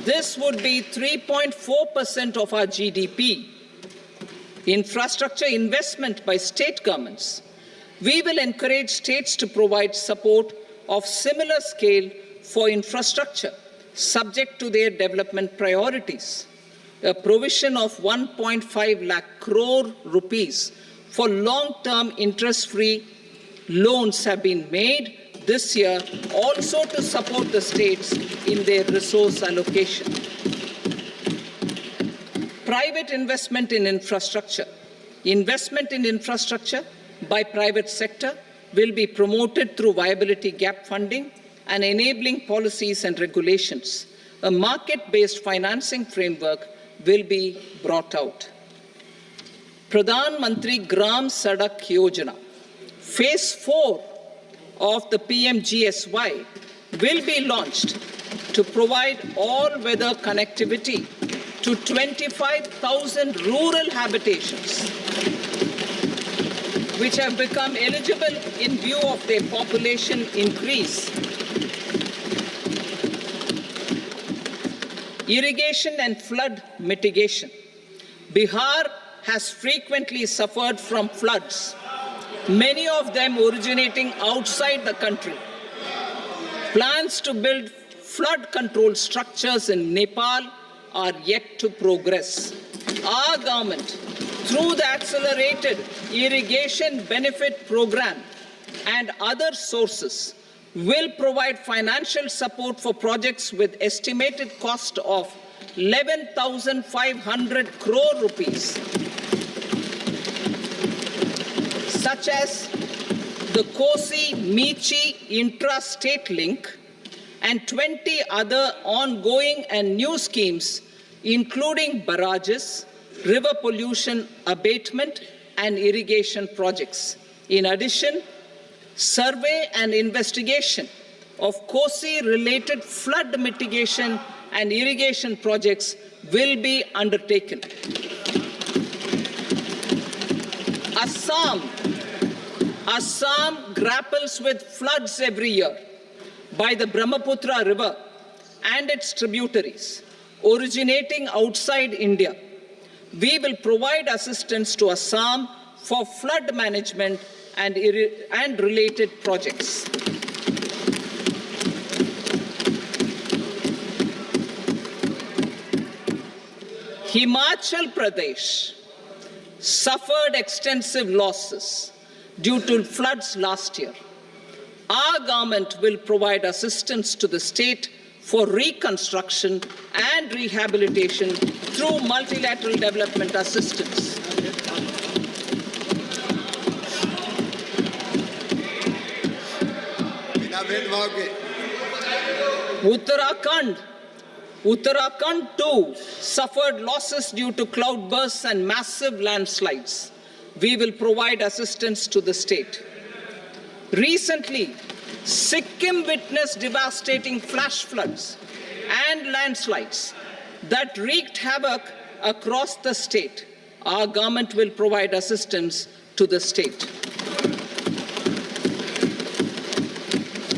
This would be 3.4% of our GDP. Infrastructure investment by state governments. We will encourage states to provide support of similar scale for infrastructure, subject to their development priorities. A provision of 1.5 lakh crore rupees for long-term interest-free loans have been made this year also to support the states in their resource allocation. Private investment in infrastructure. Investment in infrastructure by private sector will be promoted through viability gap funding and enabling policies and regulations. A market-based financing framework will be brought out. Pradhan Mantri Gram Sadak Yojana. Phase 4 of the PMGSY will be launched to provide all-weather connectivity to 25,000 rural habitations, which have become eligible in view of their population increase. Irrigation and flood mitigation. Bihar has frequently suffered from floods, many of them originating outside the country. Plans to build flood control structures in Nepal are yet to progress. Our government, through the Accelerated Irrigation Benefit Program and other sources, will provide financial support for projects with estimated cost of 11,500 crore rupees, such as the Kosi-Michi intra-state link and 20 other ongoing and new schemes, including barrages, river pollution abatement, and irrigation projects. In addition, survey and investigation of Kosi-related flood mitigation and irrigation projects will be undertaken. Assam grapples with floods every year by the Brahmaputra River and its tributaries originating outside India. We will provide assistance to Assam for flood management and related projects. Himachal Pradesh suffered extensive losses due to floods last year. Our government will provide assistance to the state for reconstruction and rehabilitation through multilateral development assistance. Uttarakhand too suffered losses due to cloudbursts and massive landslides. We will provide assistance to the state. Recently, Sikkim witnessed devastating flash floods and landslides that wreaked havoc across the state. Our government will provide assistance to the state.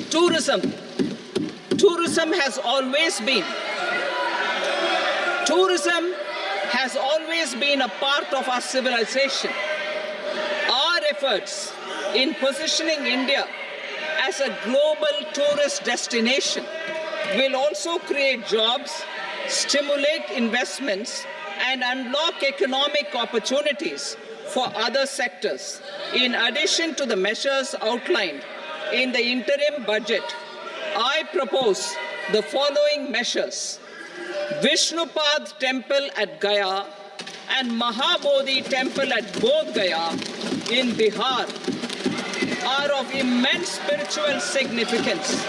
Tourism. Tourism has always been a part of our civilization. Our efforts in positioning India as a global tourist destination will also create jobs, stimulate investments, and unlock economic opportunities for other sectors. In addition to the measures outlined in the interim budget, I propose the following measures. Vishnupad Temple at Gaya and Mahabodhi Temple at Bodh Gaya in Bihar are of immense spiritual significance.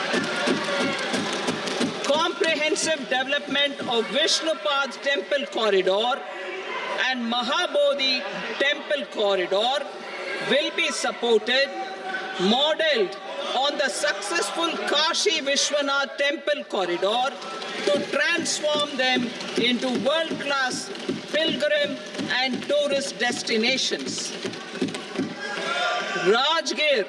Comprehensive development of Vishnupad Temple Corridor and Mahabodhi Temple Corridor will be supported, modeled on the successful Kashi Vishwanath Temple Corridor to transform them into world-class pilgrim and tourist destinations. Rajgir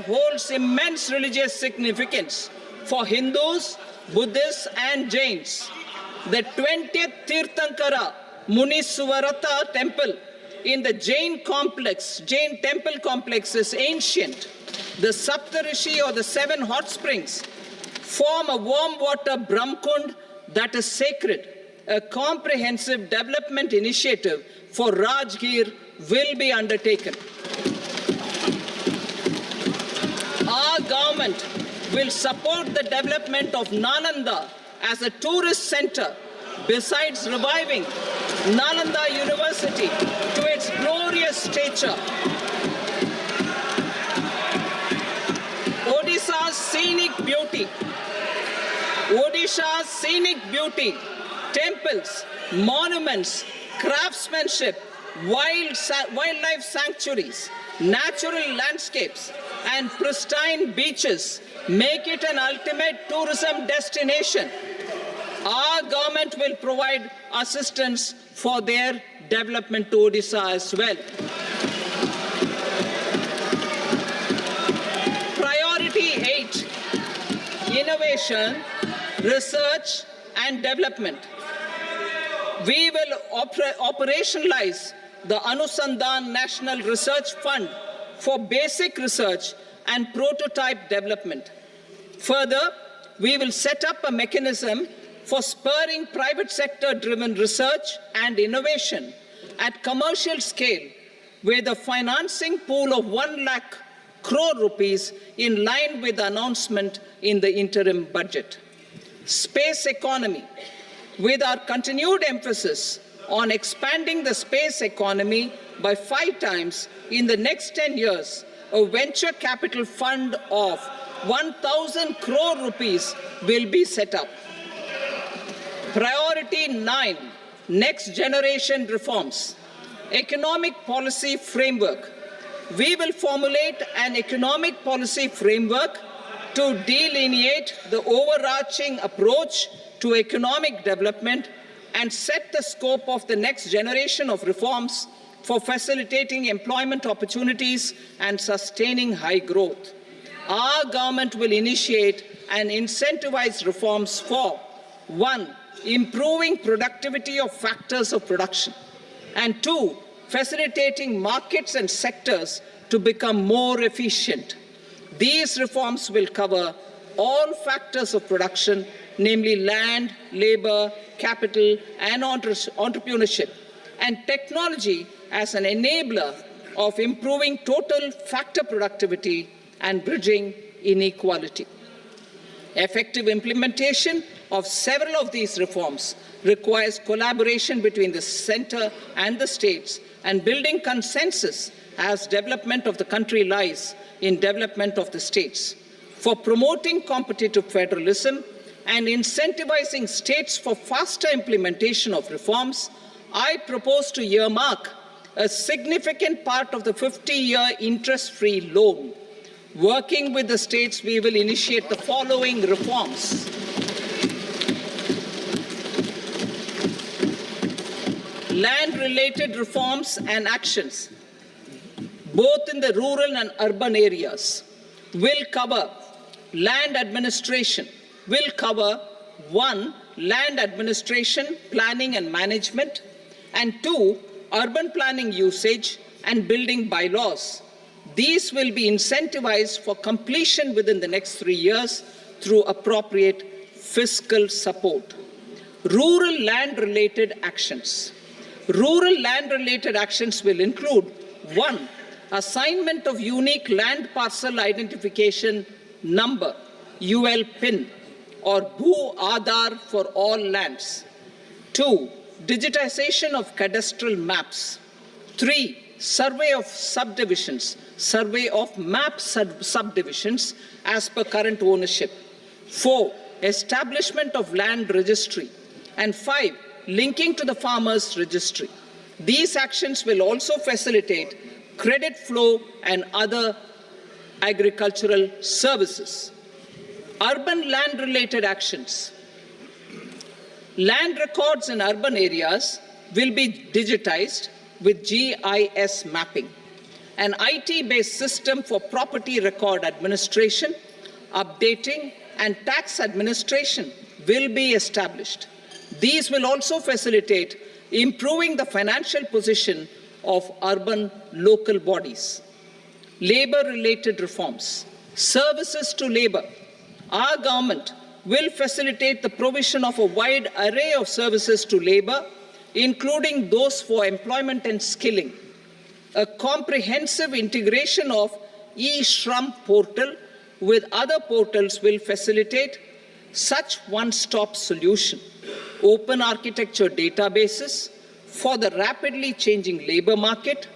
holds immense religious significance for Hindus, Buddhists, and Jains. The 20th Tirthankara Muniswarata Temple in the Jain temple complex is ancient. The Saptarishi, or the 7 hot springs, form a warm water Brahmkund that is sacred. A comprehensive development initiative for Rajgir will be undertaken. Our government will support the development of Nalanda as a tourist center, besides reviving Nalanda University to its glorious stature. Odisha's scenic beauty, temples, monuments, craftsmanship, wildlife sanctuaries, natural landscapes, and pristine beaches make it an ultimate tourism destination. Our government will provide assistance for their development to Odisha as well. Priority 8, innovation, research, and development. We will operationalize the Anusandhan National Research Fund for basic research and prototype development. Further, we will set up a mechanism for spurring private sector-driven research and innovation at commercial scale with a financing pool of 1 lakh crore rupees in line with the announcement in the interim budget. Space economy. With our continued emphasis on expanding the space economy by 5 times in the next 10 years, a venture capital fund of 1,000 crore rupees will be set up. Priority 9, next generation reforms. Economic policy framework. We will formulate an economic policy framework to delineate the overarching approach to economic development and set the scope of the next generation of reforms for facilitating employment opportunities and sustaining high growth. Our government will initiate and incentivize reforms for 1, improving productivity of factors of production, and 2, facilitating markets and sectors to become more efficient. These reforms will cover all factors of production, namely land, labor, capital, and entrepreneurship, and technology as an enabler of improving total factor productivity and bridging inequality. Effective implementation of several of these reforms requires collaboration between the center and the states and building consensus as development of the country lies in development of the states. For promoting competitive federalism and incentivizing states for faster implementation of reforms, I propose to earmark a significant part of the 50-year interest-free loan. Working with the states, we will initiate the following reforms. Land-related reforms and actions, both in the rural and urban areas, will cover land administration, will cover 1, land administration, planning and management, and 2, urban planning usage and building bylaws. These will be incentivized for completion within the next 3 years through appropriate fiscal support. Rural land-related actions. Rural land-related actions will include 1, assignment of unique land parcel identification number, UL PIN, or Bhu Aadhaar for all lands. 2, digitization of cadastral maps. 3, survey of subdivisions, survey of map subdivisions as per current ownership. 4, establishment of land registry. And 5, linking to the farmers registry. These actions will also facilitate credit flow and other agricultural services. Urban land-related actions. Land records in urban areas will be digitized with GIS mapping. An IT-based system for property record administration, updating, and tax administration will be established. These will also facilitate improving the financial position of urban local bodies. Labor-related reforms. Services to labor. Our government will facilitate the provision of a wide array of services to labor, including those for employment and skilling. A comprehensive integration of e-Shram portal with other portals will facilitate such one-stop solution. Open architecture databases for the rapidly changing labor market,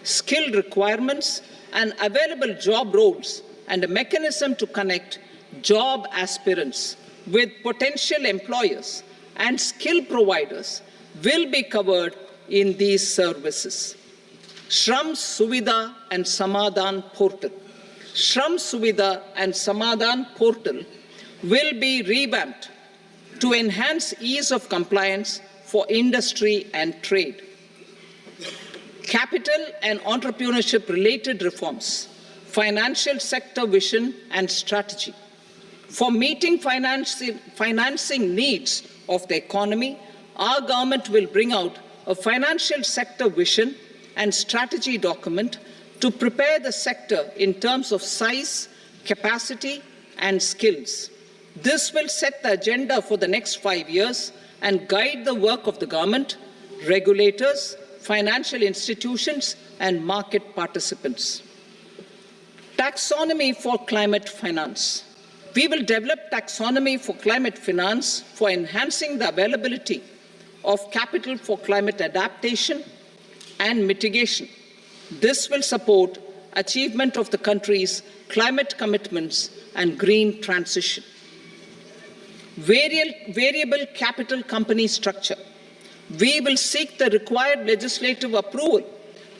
skill requirements, and available job roles, and a mechanism to connect job aspirants with potential employers and skill providers will be covered in these services. Shram Suvidha and Samadhan portal. Shram Suvidha and Samadhan portal will be revamped to enhance ease of compliance for industry and trade. Capital and entrepreneurship related reforms, financial sector vision and strategy. For meeting financing needs of the economy, our government will bring out a financial sector vision and strategy document to prepare the sector in terms of size, capacity, and skills. This will set the agenda for the next 5 years and guide the work of the government, regulators, financial institutions, and market participants. Taxonomy for climate finance. We will develop taxonomy for climate finance for enhancing the availability of capital for climate adaptation and mitigation. This will support achievement of the country's climate commitments and green transition. Variable capital company structure. We will seek the required legislative approval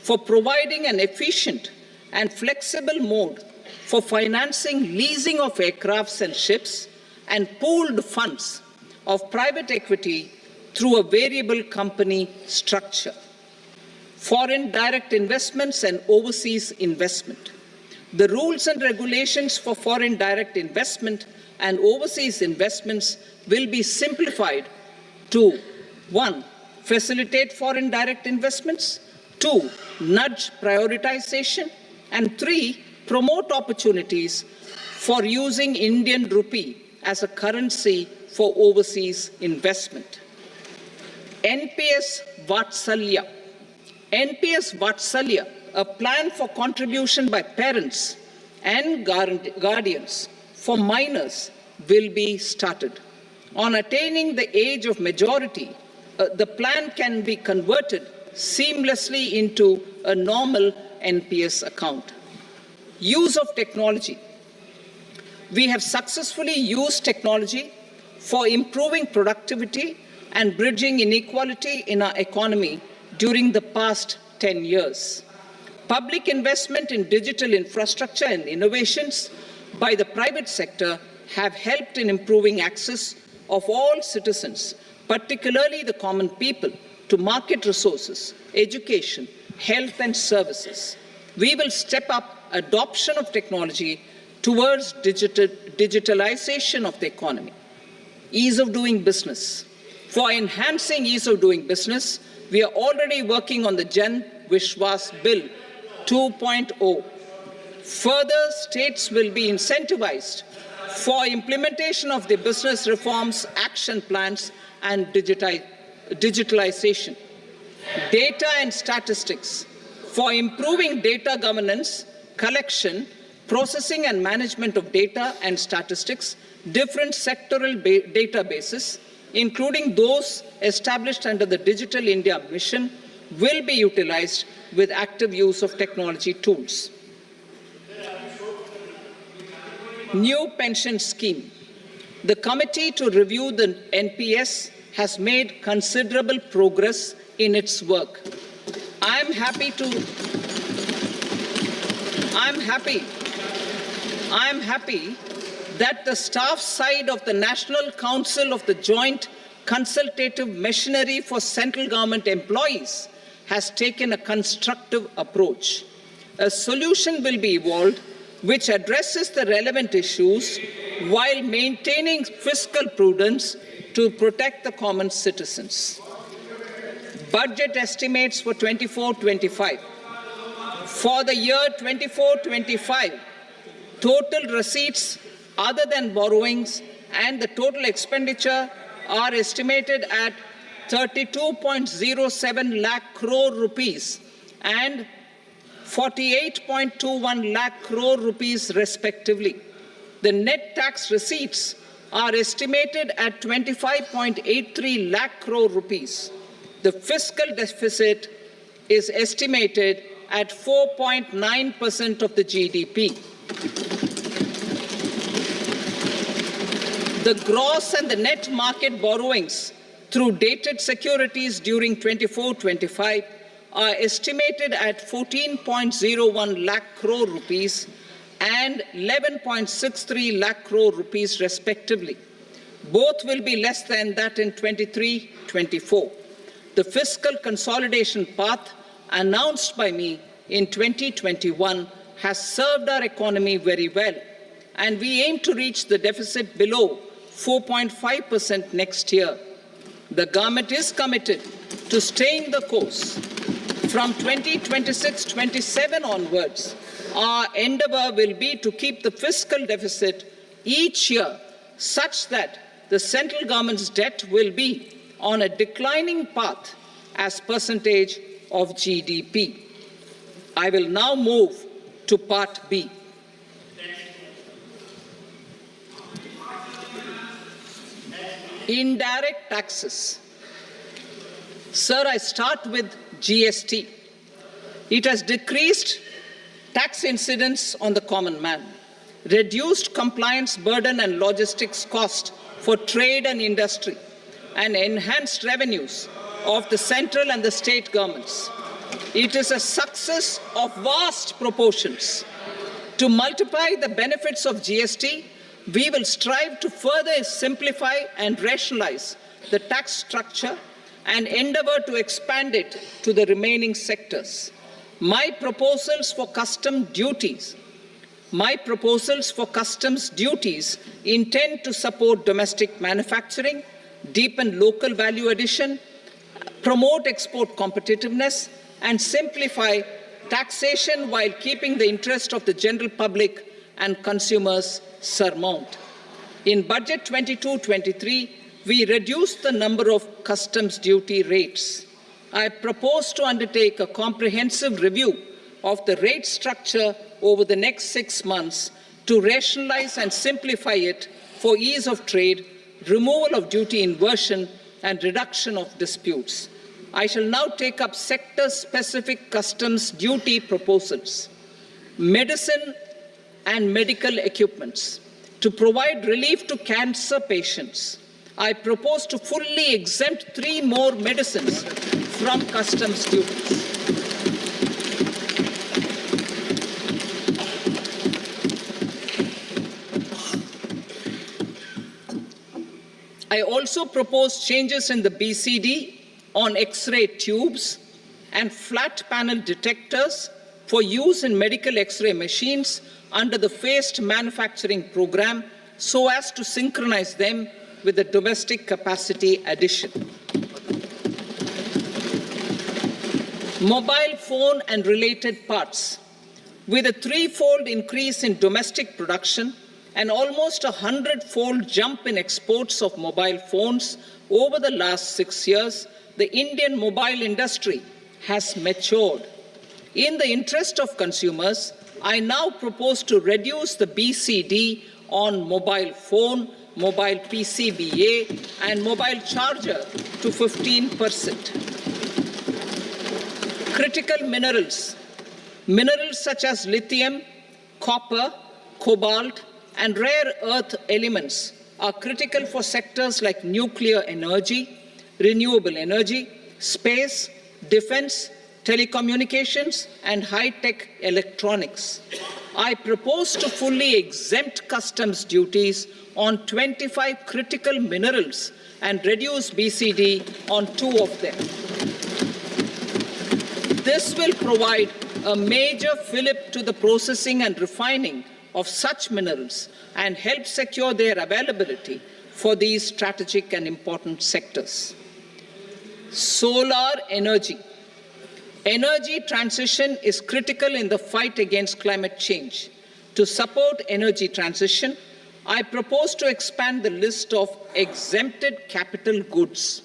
for providing an efficient and flexible mode for financing leasing of aircrafts and ships and pooled funds of private equity through a variable company structure. Foreign direct investments and overseas investment. The rules and regulations for foreign direct investment and overseas investments will be simplified to 1. Facilitate foreign direct investments, 2. Nudge prioritization, and 3. Promote opportunities for using Indian rupee as a currency for overseas investment. NPS Vatsalya. NPS Vatsalya, a plan for contribution by parents and guardians for minors will be started. On attaining the age of majority, the plan can be converted seamlessly into a normal NPS account. Use of technology. We have successfully used technology for improving productivity and bridging inequality in our economy during the past 10 years. Public investment in digital infrastructure and innovations by the private sector have helped in improving access of all citizens, particularly the common people, to market resources, education, health and services. We will step up adoption of technology towards digitalization of the economy. Ease of doing business. For enhancing ease of doing business, we are already working on the Jan Vishwas Bill 2.0. Further, states will be incentivized for implementation of the business reforms, action plans, and digitalization. Data and statistics. For improving data governance, collection, processing and management of data and statistics, different sectoral databases, including those established under the Digital India Mission, will be utilized with active use of technology tools. New pension scheme. The committee to review the NPS has made considerable progress in its work. I'm happy that the staff side of the National Council of the Joint Consultative Machinery for Central Government Employees has taken a constructive approach. A solution will be evolved which addresses the relevant issues while maintaining fiscal prudence to protect the common citizens. Budget estimates for 24-25. For the year 24-25, total receipts other than borrowings and the total expenditure are estimated at 32.07 lakh crore rupees and 48.21 lakh crore rupees respectively. The net tax receipts are estimated at 25.83 lakh crore rupees. The fiscal deficit is estimated at 4.9% of the GDP. The gross and the net market borrowings through dated securities during 24-25 are estimated at 14.01 lakh crore rupees and 11.63 lakh crore rupees respectively. Both will be less than that in 23-24. The fiscal consolidation path announced by me in 2021 has served our economy very well, and we aim to reach the deficit below 4.5% next year. The government is committed to staying the course. From 2026-27 onwards, our endeavor will be to keep the fiscal deficit each year such that the central government's debt will be on a declining path as percentage of GDP. I will now move to Part B. Indirect taxes. Sir, I start with GST. It has decreased tax incidence on the common man, reduced compliance burden and logistics cost for trade and industry, and enhanced revenues of the central and the state governments. It is a success of vast proportions. To multiply the benefits of GST, we will strive to further simplify and rationalize the tax structure and endeavor to expand it to the remaining sectors. My proposals for customs duties intend to support domestic manufacturing, deepen local value addition, promote export competitiveness, and simplify taxation while keeping the interest of the general public and consumers surmount. In Budget 22-23, we reduced the number of customs duty rates. I propose to undertake a comprehensive review of the rate structure over the next 6 months to rationalize and simplify it for ease of trade, removal of duty inversion, and reduction of disputes. I shall now take up sector-specific customs duty proposals. Medicine and medical equipments. To provide relief to cancer patients, I propose to fully exempt 3 more medicines from customs duties. I also propose changes in the BCD on X-ray tubes and flat panel detectors for use in medical X-ray machines under the phased manufacturing program so as to synchronize them with the domestic capacity addition. Mobile phone and related parts. With a 3-fold increase in domestic production and almost a 100-fold jump in exports of mobile phones over the last 6 years, the Indian mobile industry has matured. In the interest of consumers, I now propose to reduce the BCD on mobile phone, mobile PCBA, and mobile charger to 15%. Critical minerals. Minerals such as lithium, copper, cobalt, and rare earth elements are critical for sectors like nuclear energy, renewable energy, space, defense, telecommunications, and high-tech electronics. I propose to fully exempt customs duties on 25 critical minerals and reduce BCD on 2 of them. This will provide a major fillip to the processing and refining of such minerals and help secure their availability for these strategic and important sectors. Solar energy. Energy transition is critical in the fight against climate change. To support energy transition, I propose to expand the list of exempted capital goods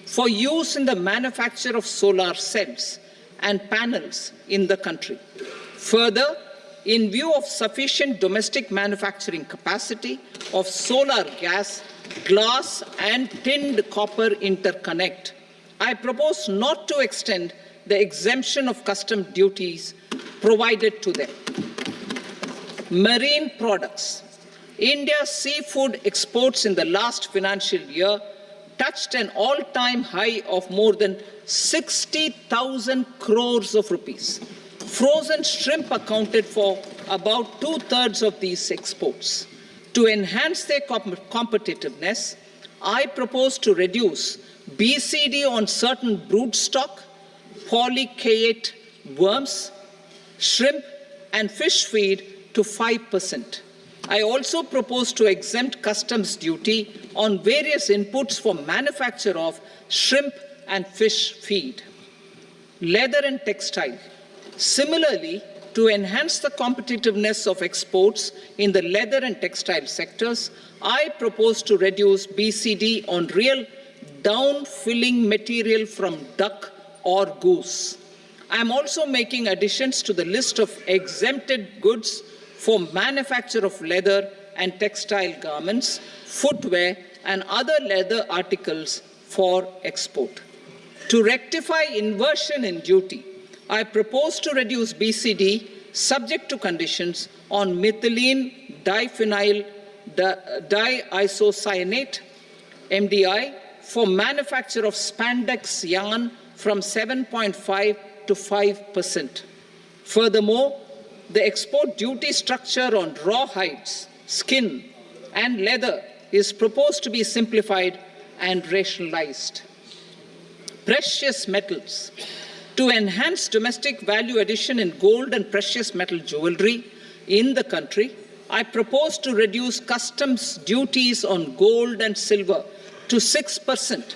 for use in the manufacture of solar cells and panels in the country. Further, in view of sufficient domestic manufacturing capacity of solar gas, glass, and tinned copper interconnect, I propose not to extend the exemption of custom duties provided to them. Marine products. India's seafood exports in the last financial year touched an all-time high of more than 60,000 crores of rupees. Frozen shrimp accounted for about 2/3 of these exports. To enhance their competitiveness, I propose to reduce BCD on certain broodstock, polychaete worms, shrimp, and fish feed to 5%. I also propose to exempt customs duty on various inputs for manufacture of shrimp and fish feed. Leather and textile. Similarly, to enhance the competitiveness of exports in the leather and textile sectors, I propose to reduce BCD on real down-filling material from duck or goose. I am also making additions to the list of exempted goods for manufacture of leather and textile garments, footwear, and other leather articles for export. To rectify inversion in duty, I propose to reduce BCD subject to conditions on methylene diphenyl diisocyanate, MDI, for manufacture of spandex yarn from 7.5 to 5%. Furthermore, the export duty structure on raw hides, skin, and leather is proposed to be simplified and rationalized. Precious metals. To enhance domestic value addition in gold and precious metal jewelry in the country, I propose to reduce customs duties on gold and silver to 6%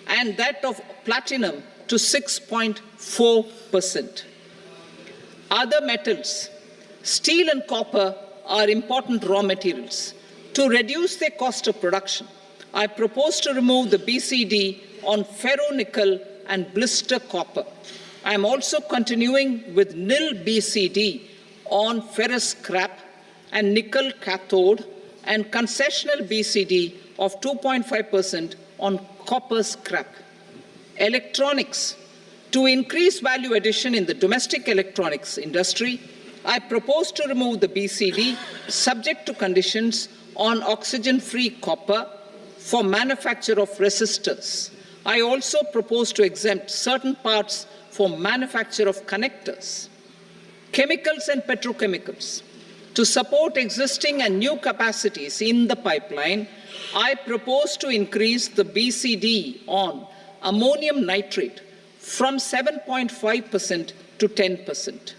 and that of platinum to 6.4%. Other metals. Steel and copper are important raw materials. To reduce their cost of production, I propose to remove the BCD on ferronickel and blister copper. I am also continuing with nil BCD on ferrous scrap and nickel cathode and concessional BCD of 2.5% on copper scrap. Electronics. To increase value addition in the domestic electronics industry, I propose to remove the BCD subject to conditions on oxygen-free copper for manufacture of resistors. I also propose to exempt certain parts for manufacture of connectors. Chemicals and petrochemicals. To support existing and new capacities in the pipeline, I propose to increase the BCD on ammonium nitrate from 7.5% to 10%.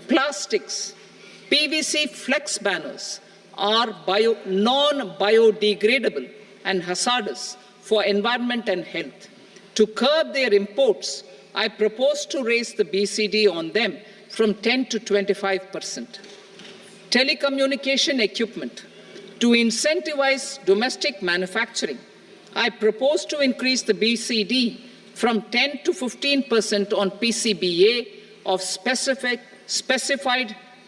Plastics. PVC flex banners are non-biodegradable and hazardous for environment and health. To curb their imports, I propose to raise the BCD on them from 10 to 25%. Telecommunication equipment. To incentivize domestic manufacturing, I propose to increase the BCD from 10 to 15% on PCBA of specified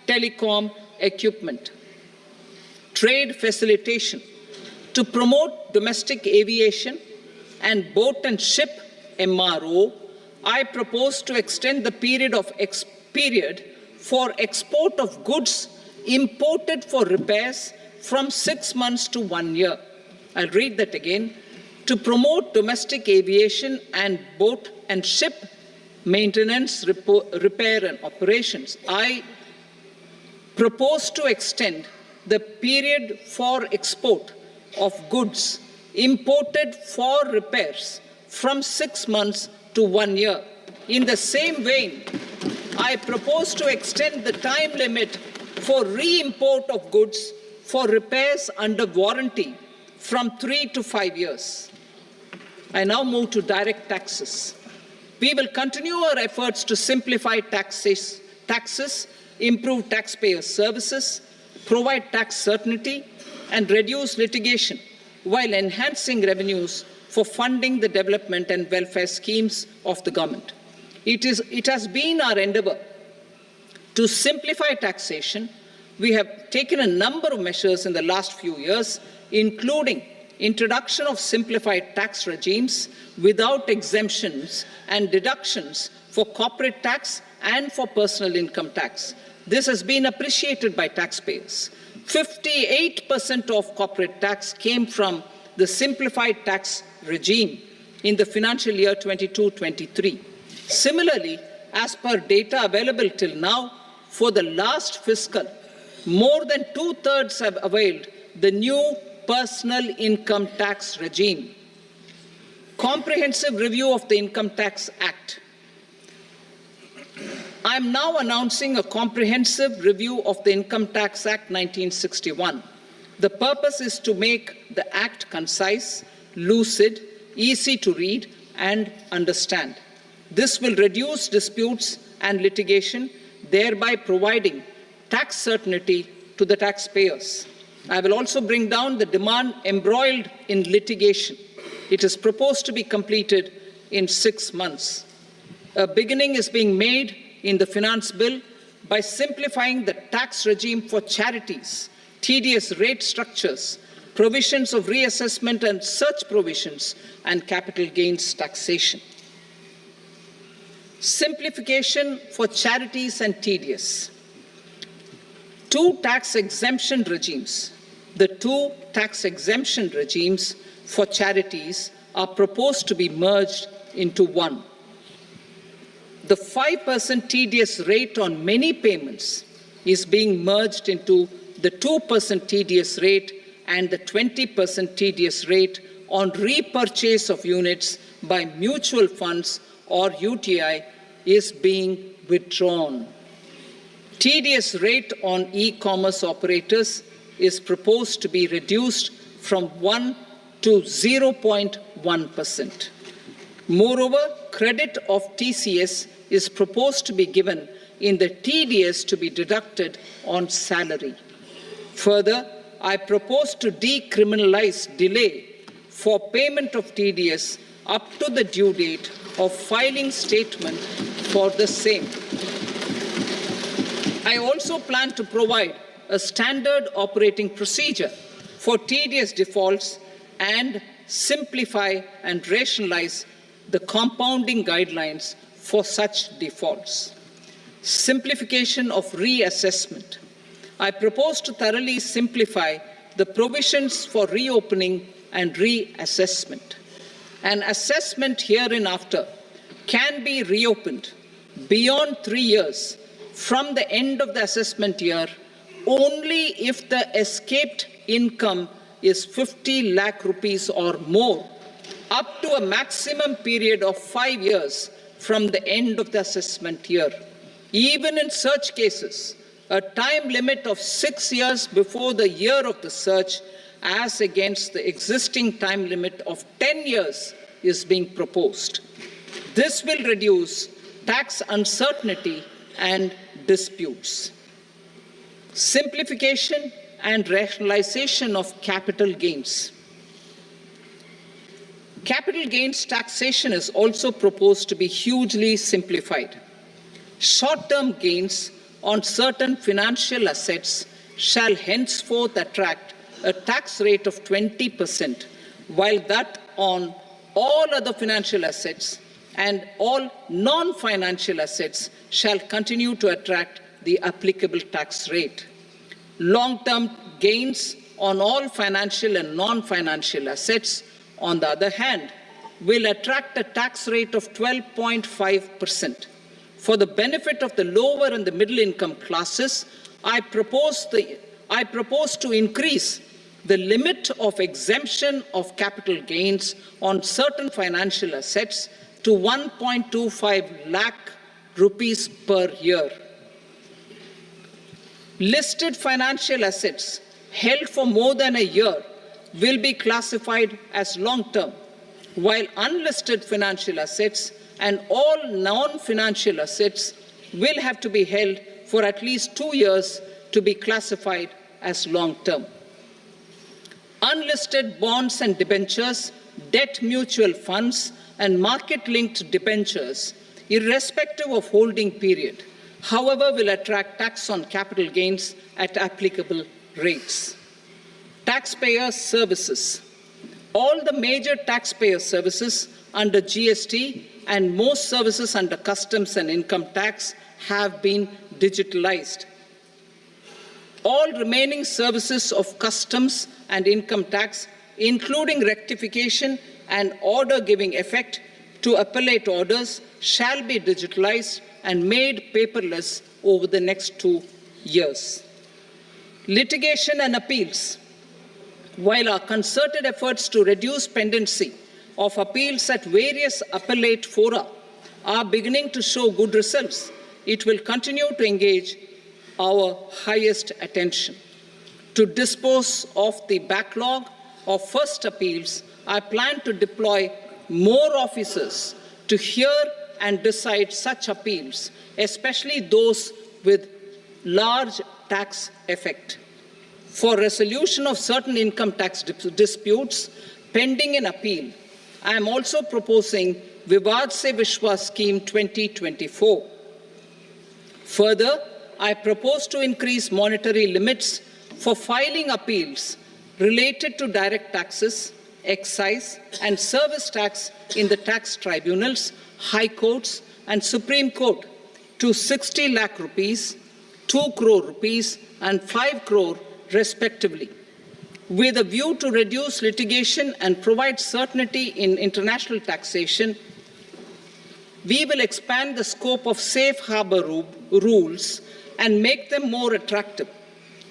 telecom equipment. Trade facilitation. To promote domestic aviation and boat and ship MRO, I propose to extend the period for export of goods imported for repairs from 6 months to 1 year. I'll read that again. To promote domestic aviation and boat and ship maintenance, repair and operations, I propose to extend the period for export of goods imported for repairs from 6 months to 1 year. In the same vein, I propose to extend the time limit for re-import of goods for repairs under warranty from 3 to 5 years. I now move to direct taxes. We will continue our efforts to simplify taxes, improve taxpayer services, provide tax certainty, and reduce litigation while enhancing revenues for funding the development and welfare schemes of the government. It has been our endeavor to simplify taxation. We have taken a number of measures in the last few years, including introduction of simplified tax regimes without exemptions and deductions for corporate tax and for personal income tax. This has been appreciated by taxpayers. 58% of corporate tax came from the simplified tax regime in the financial year 22-23. Similarly, as per data available till now, for the last fiscal, more than 2/3 have availed the new personal income tax regime. Comprehensive review of the Income Tax Act. I am now announcing a comprehensive review of the Income Tax Act 1961. The purpose is to make the Act concise, lucid, easy to read and understand. This will reduce disputes and litigation, thereby providing tax certainty to the taxpayers. I will also bring down the demand embroiled in litigation. It is proposed to be completed in 6 months. A beginning is being made in the Finance Bill by simplifying the tax regime for charities, TDS rate structures, provisions of reassessment and such provisions, and capital gains taxation. Simplification for charities and TDS. Two tax exemption regimes. The two tax exemption regimes for charities are proposed to be merged into one. The 5% TDS rate on many payments is being merged into the 2% TDS rate, and the 20% TDS rate on repurchase of units by mutual funds or UTI is being withdrawn. TDS rate on e-commerce operators is proposed to be reduced from 1 to 0.1%. Moreover, credit of TCS is proposed to be given in the TDS to be deducted on salary. Further, I propose to decriminalize delay for payment of TDS up to the due date of filing statement for the same. I also plan to provide a standard operating procedure for tedious defaults and simplify and rationalize the compounding guidelines for such defaults. Simplification of reassessment. I propose to thoroughly simplify the provisions for reopening and reassessment. An assessment hereinafter can be reopened beyond 3 years from the end of the assessment year only if the escaped income is 50 lakh rupees or more, up to a maximum period of 5 years from the end of the assessment year. Even in such cases, a time limit of 6 years before the year of the search, as against the existing time limit of 10 years, is being proposed. This will reduce tax uncertainty and disputes. Simplification and rationalization of capital gains. Capital gains taxation is also proposed to be hugely simplified. Short-term gains on certain financial assets shall henceforth attract a tax rate of 20%, while that on all other financial assets and all non-financial assets shall continue to attract the applicable tax rate. Long-term gains on all financial and non-financial assets, on the other hand, will attract a tax rate of 12.5%. For the benefit of the lower and the middle income classes, I propose to increase the limit of exemption of capital gains on certain financial assets to 1.25 lakh rupees per year. Listed financial assets held for more than a year will be classified as long-term, while unlisted financial assets and all non-financial assets will have to be held for at least 2 years to be classified as long-term. Unlisted bonds and debentures, debt mutual funds, and market-linked debentures, irrespective of holding period, however, will attract tax on capital gains at applicable rates. Taxpayer services. All the major taxpayer services under GST and most services under customs and income tax have been digitalized. All remaining services of customs and income tax, including rectification and order giving effect to appellate orders, shall be digitalized and made paperless over the next 2 years. Litigation and appeals. While our concerted efforts to reduce pendency of appeals at various appellate fora are beginning to show good results, it will continue to engage our highest attention. To dispose of the backlog of first appeals, I plan to deploy more officers to hear and decide such appeals, especially those with large tax effect. For resolution of certain income tax disputes pending in appeal, I am also proposing Vivad Se Vishwas Scheme 2024. Further, I propose to increase monetary limits for filing appeals related to direct taxes, excise, and service tax in the tax tribunals, high courts, and Supreme Court to 60 lakh rupees, 2 crore rupees, and 5 crore respectively. With a view to reduce litigation and provide certainty in international taxation, we will expand the scope of safe harbor rules and make them more attractive.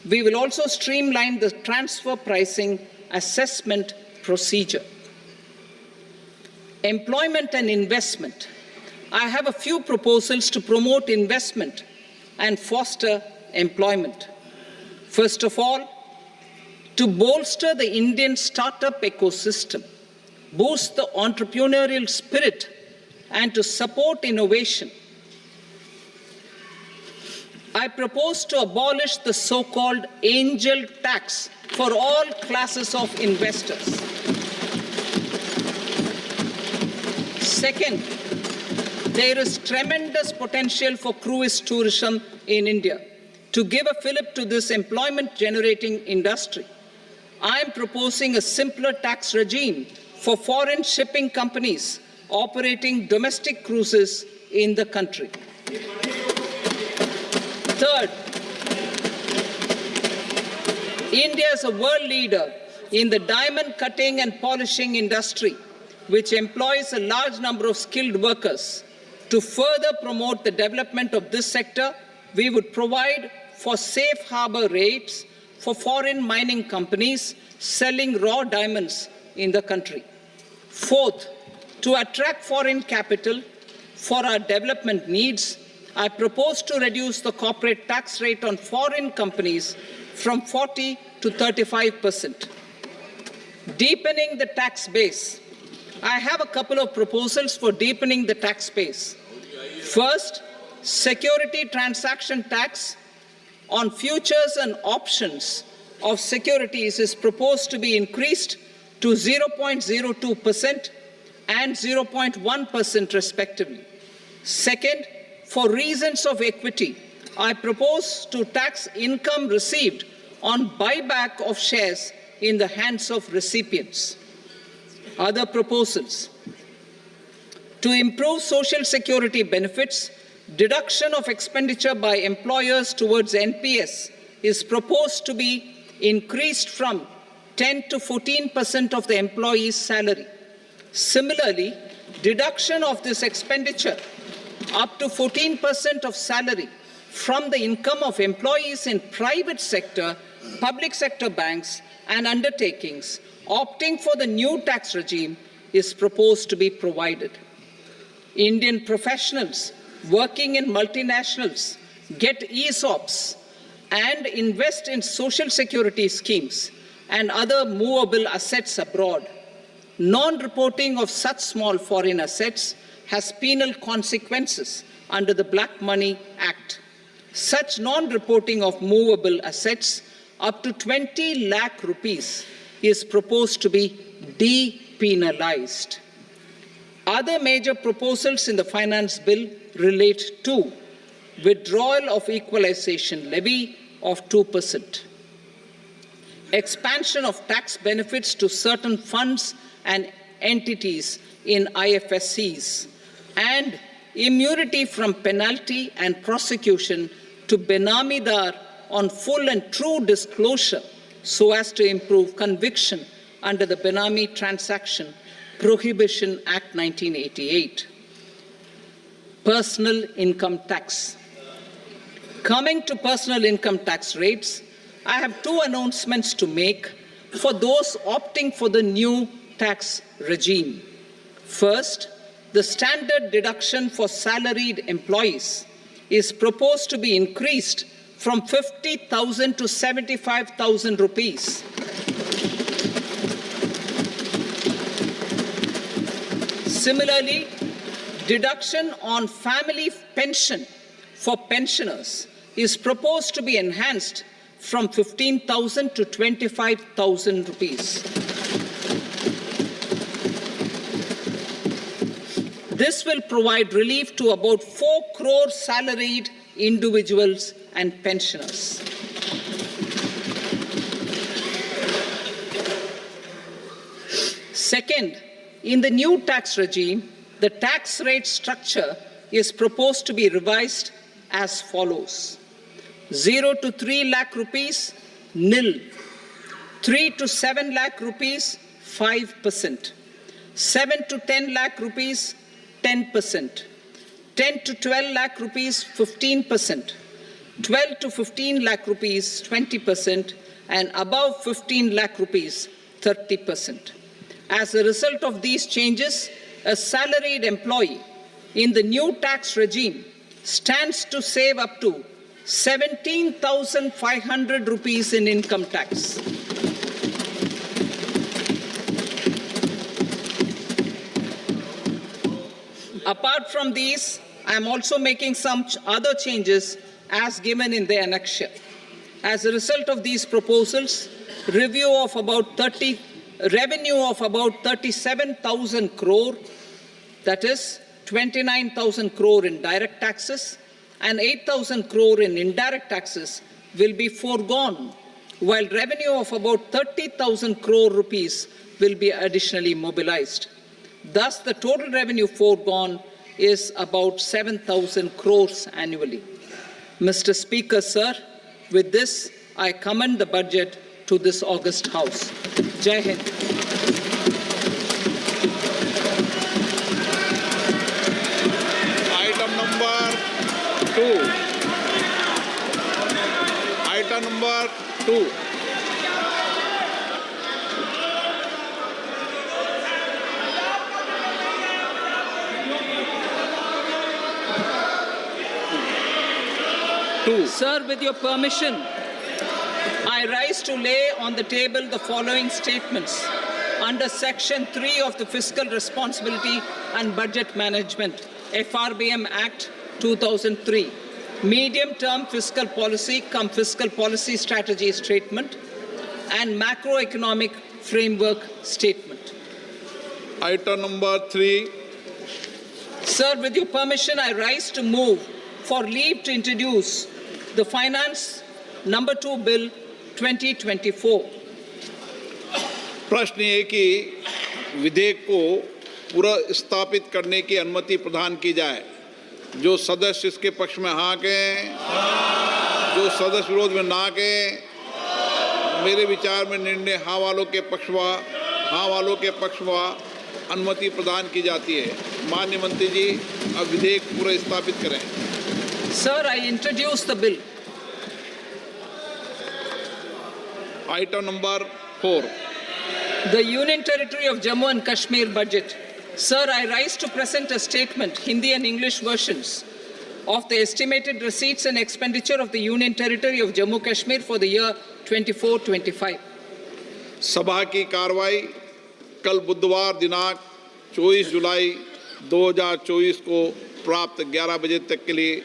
We will also streamline the transfer pricing assessment procedure. Employment and investment. I have a few proposals to promote investment and foster employment. First of all, to bolster the Indian startup ecosystem, boost the entrepreneurial spirit, and to support innovation, I propose to abolish the so-called angel tax for all classes of investors. Second, there is tremendous potential for cruise tourism in India. To give a fillip to this employment-generating industry, I am proposing a simpler tax regime for foreign shipping companies operating domestic cruises in the country. Third, India is a world leader in the diamond cutting and polishing industry, which employs a large number of skilled workers. To further promote the development of this sector, we would provide for safe harbor rates for foreign mining companies selling raw diamonds in the country. Fourth, to attract foreign capital for our development needs, I propose to reduce the corporate tax rate on foreign companies from 40 to 35%. Deepening the tax base. I have a couple of proposals for deepening the tax base. First, security transaction tax on futures and options of securities is proposed to be increased to 0.02% and 0.1% respectively. Second, for reasons of equity, I propose to tax income received on buyback of shares in the hands of recipients. Other proposals. To improve social security benefits, deduction of expenditure by employers towards NPS is proposed to be increased from 10 to 14% of the employee's salary. Similarly, deduction of this expenditure up to 14% of salary from the income of employees in private sector, public sector banks and undertakings opting for the new tax regime is proposed to be provided. Indian professionals working in multinationals get ESOPs and invest in social security schemes and other movable assets abroad. Non-reporting of such small foreign assets has penal consequences under the Black Money Act. Such non-reporting of movable assets up to 20 lakh rupees is proposed to be depenalized. Other major proposals in the finance bill relate to withdrawal of equalization levy of 2%, expansion of tax benefits to certain funds and entities in IFSCs, and immunity from penalty and prosecution to Benamidar on full and true disclosure so as to improve conviction under the Benami Transaction Prohibition Act 1988. Personal income tax. Coming to personal income tax rates, I have two announcements to make for those opting for the new tax regime. First, the standard deduction for salaried employees is proposed to be increased from 50,000 to 75,000 rupees. Similarly, deduction on family pension for pensioners is proposed to be enhanced from 15,000 to 25,000 rupees. This will provide relief to about 4 crore salaried individuals and pensioners. Second, in the new tax regime, the tax rate structure is proposed to be revised as follows. 0 to 3 lakh rupees, nil. 3 to 7 lakh rupees, 5%. 7 to 10 lakh rupees, 10%. 10 to 12 lakh rupees, 15%. 12 to 15 lakh rupees, 20%. And above 15 lakh rupees, 30%. As a result of these changes, a salaried employee in the new tax regime stands to save up to 17,500 rupees in income tax. Apart from these, I am also making some other changes as given in the annexure. As a result of these proposals, revenue of about 37,000 crore That is 29,000 crore in direct taxes and 8,000 crore in indirect taxes will be foregone, while revenue of about 30,000 crore rupees will be additionally mobilized. Thus, the total revenue foregone is about 7,000 crores annually. Mr. Speaker, sir, with this, I commend the budget to this august House. Jai Hind. Item number 2. Item number 2. Sir, with your permission, I rise to lay on the table the following statements under Section 3 of the Fiscal Responsibility and Budget Management, FRBM Act 2003, medium-term fiscal policy cum fiscal policy strategy statement and macroeconomic framework statement. Item number 3. Sir, with your permission, I rise to move for leave to introduce the Finance Number 2 Bill 2024. प्रश्न ये कि विधेयक को पुनर्स्थापित करने की अनुमति प्रदान की जाए। जो सदस्य इसके पक्ष में हाँ कहें, जो सदस्य विरोध में ना कहें, मेरे विचार में निर्णय हाँ वालों के पक्ष में अनुमति प्रदान की जाती है। माननीय मंत्री जी, अब विधेयक पुनर्स्थापित करें। Sir, I introduce the bill. Item number 4. The Union Territory of Jammu and Kashmir budget. Sir, I rise to present a statement, Hindi and English versions, of the estimated receipts and expenditure of the Union Territory of Jammu and Kashmir for the year 24-25. सभा की कार्रवाई कल बुधवार दिनांक 24 जुलाई 2024 को प्राप्त 11 बजे तक के लिए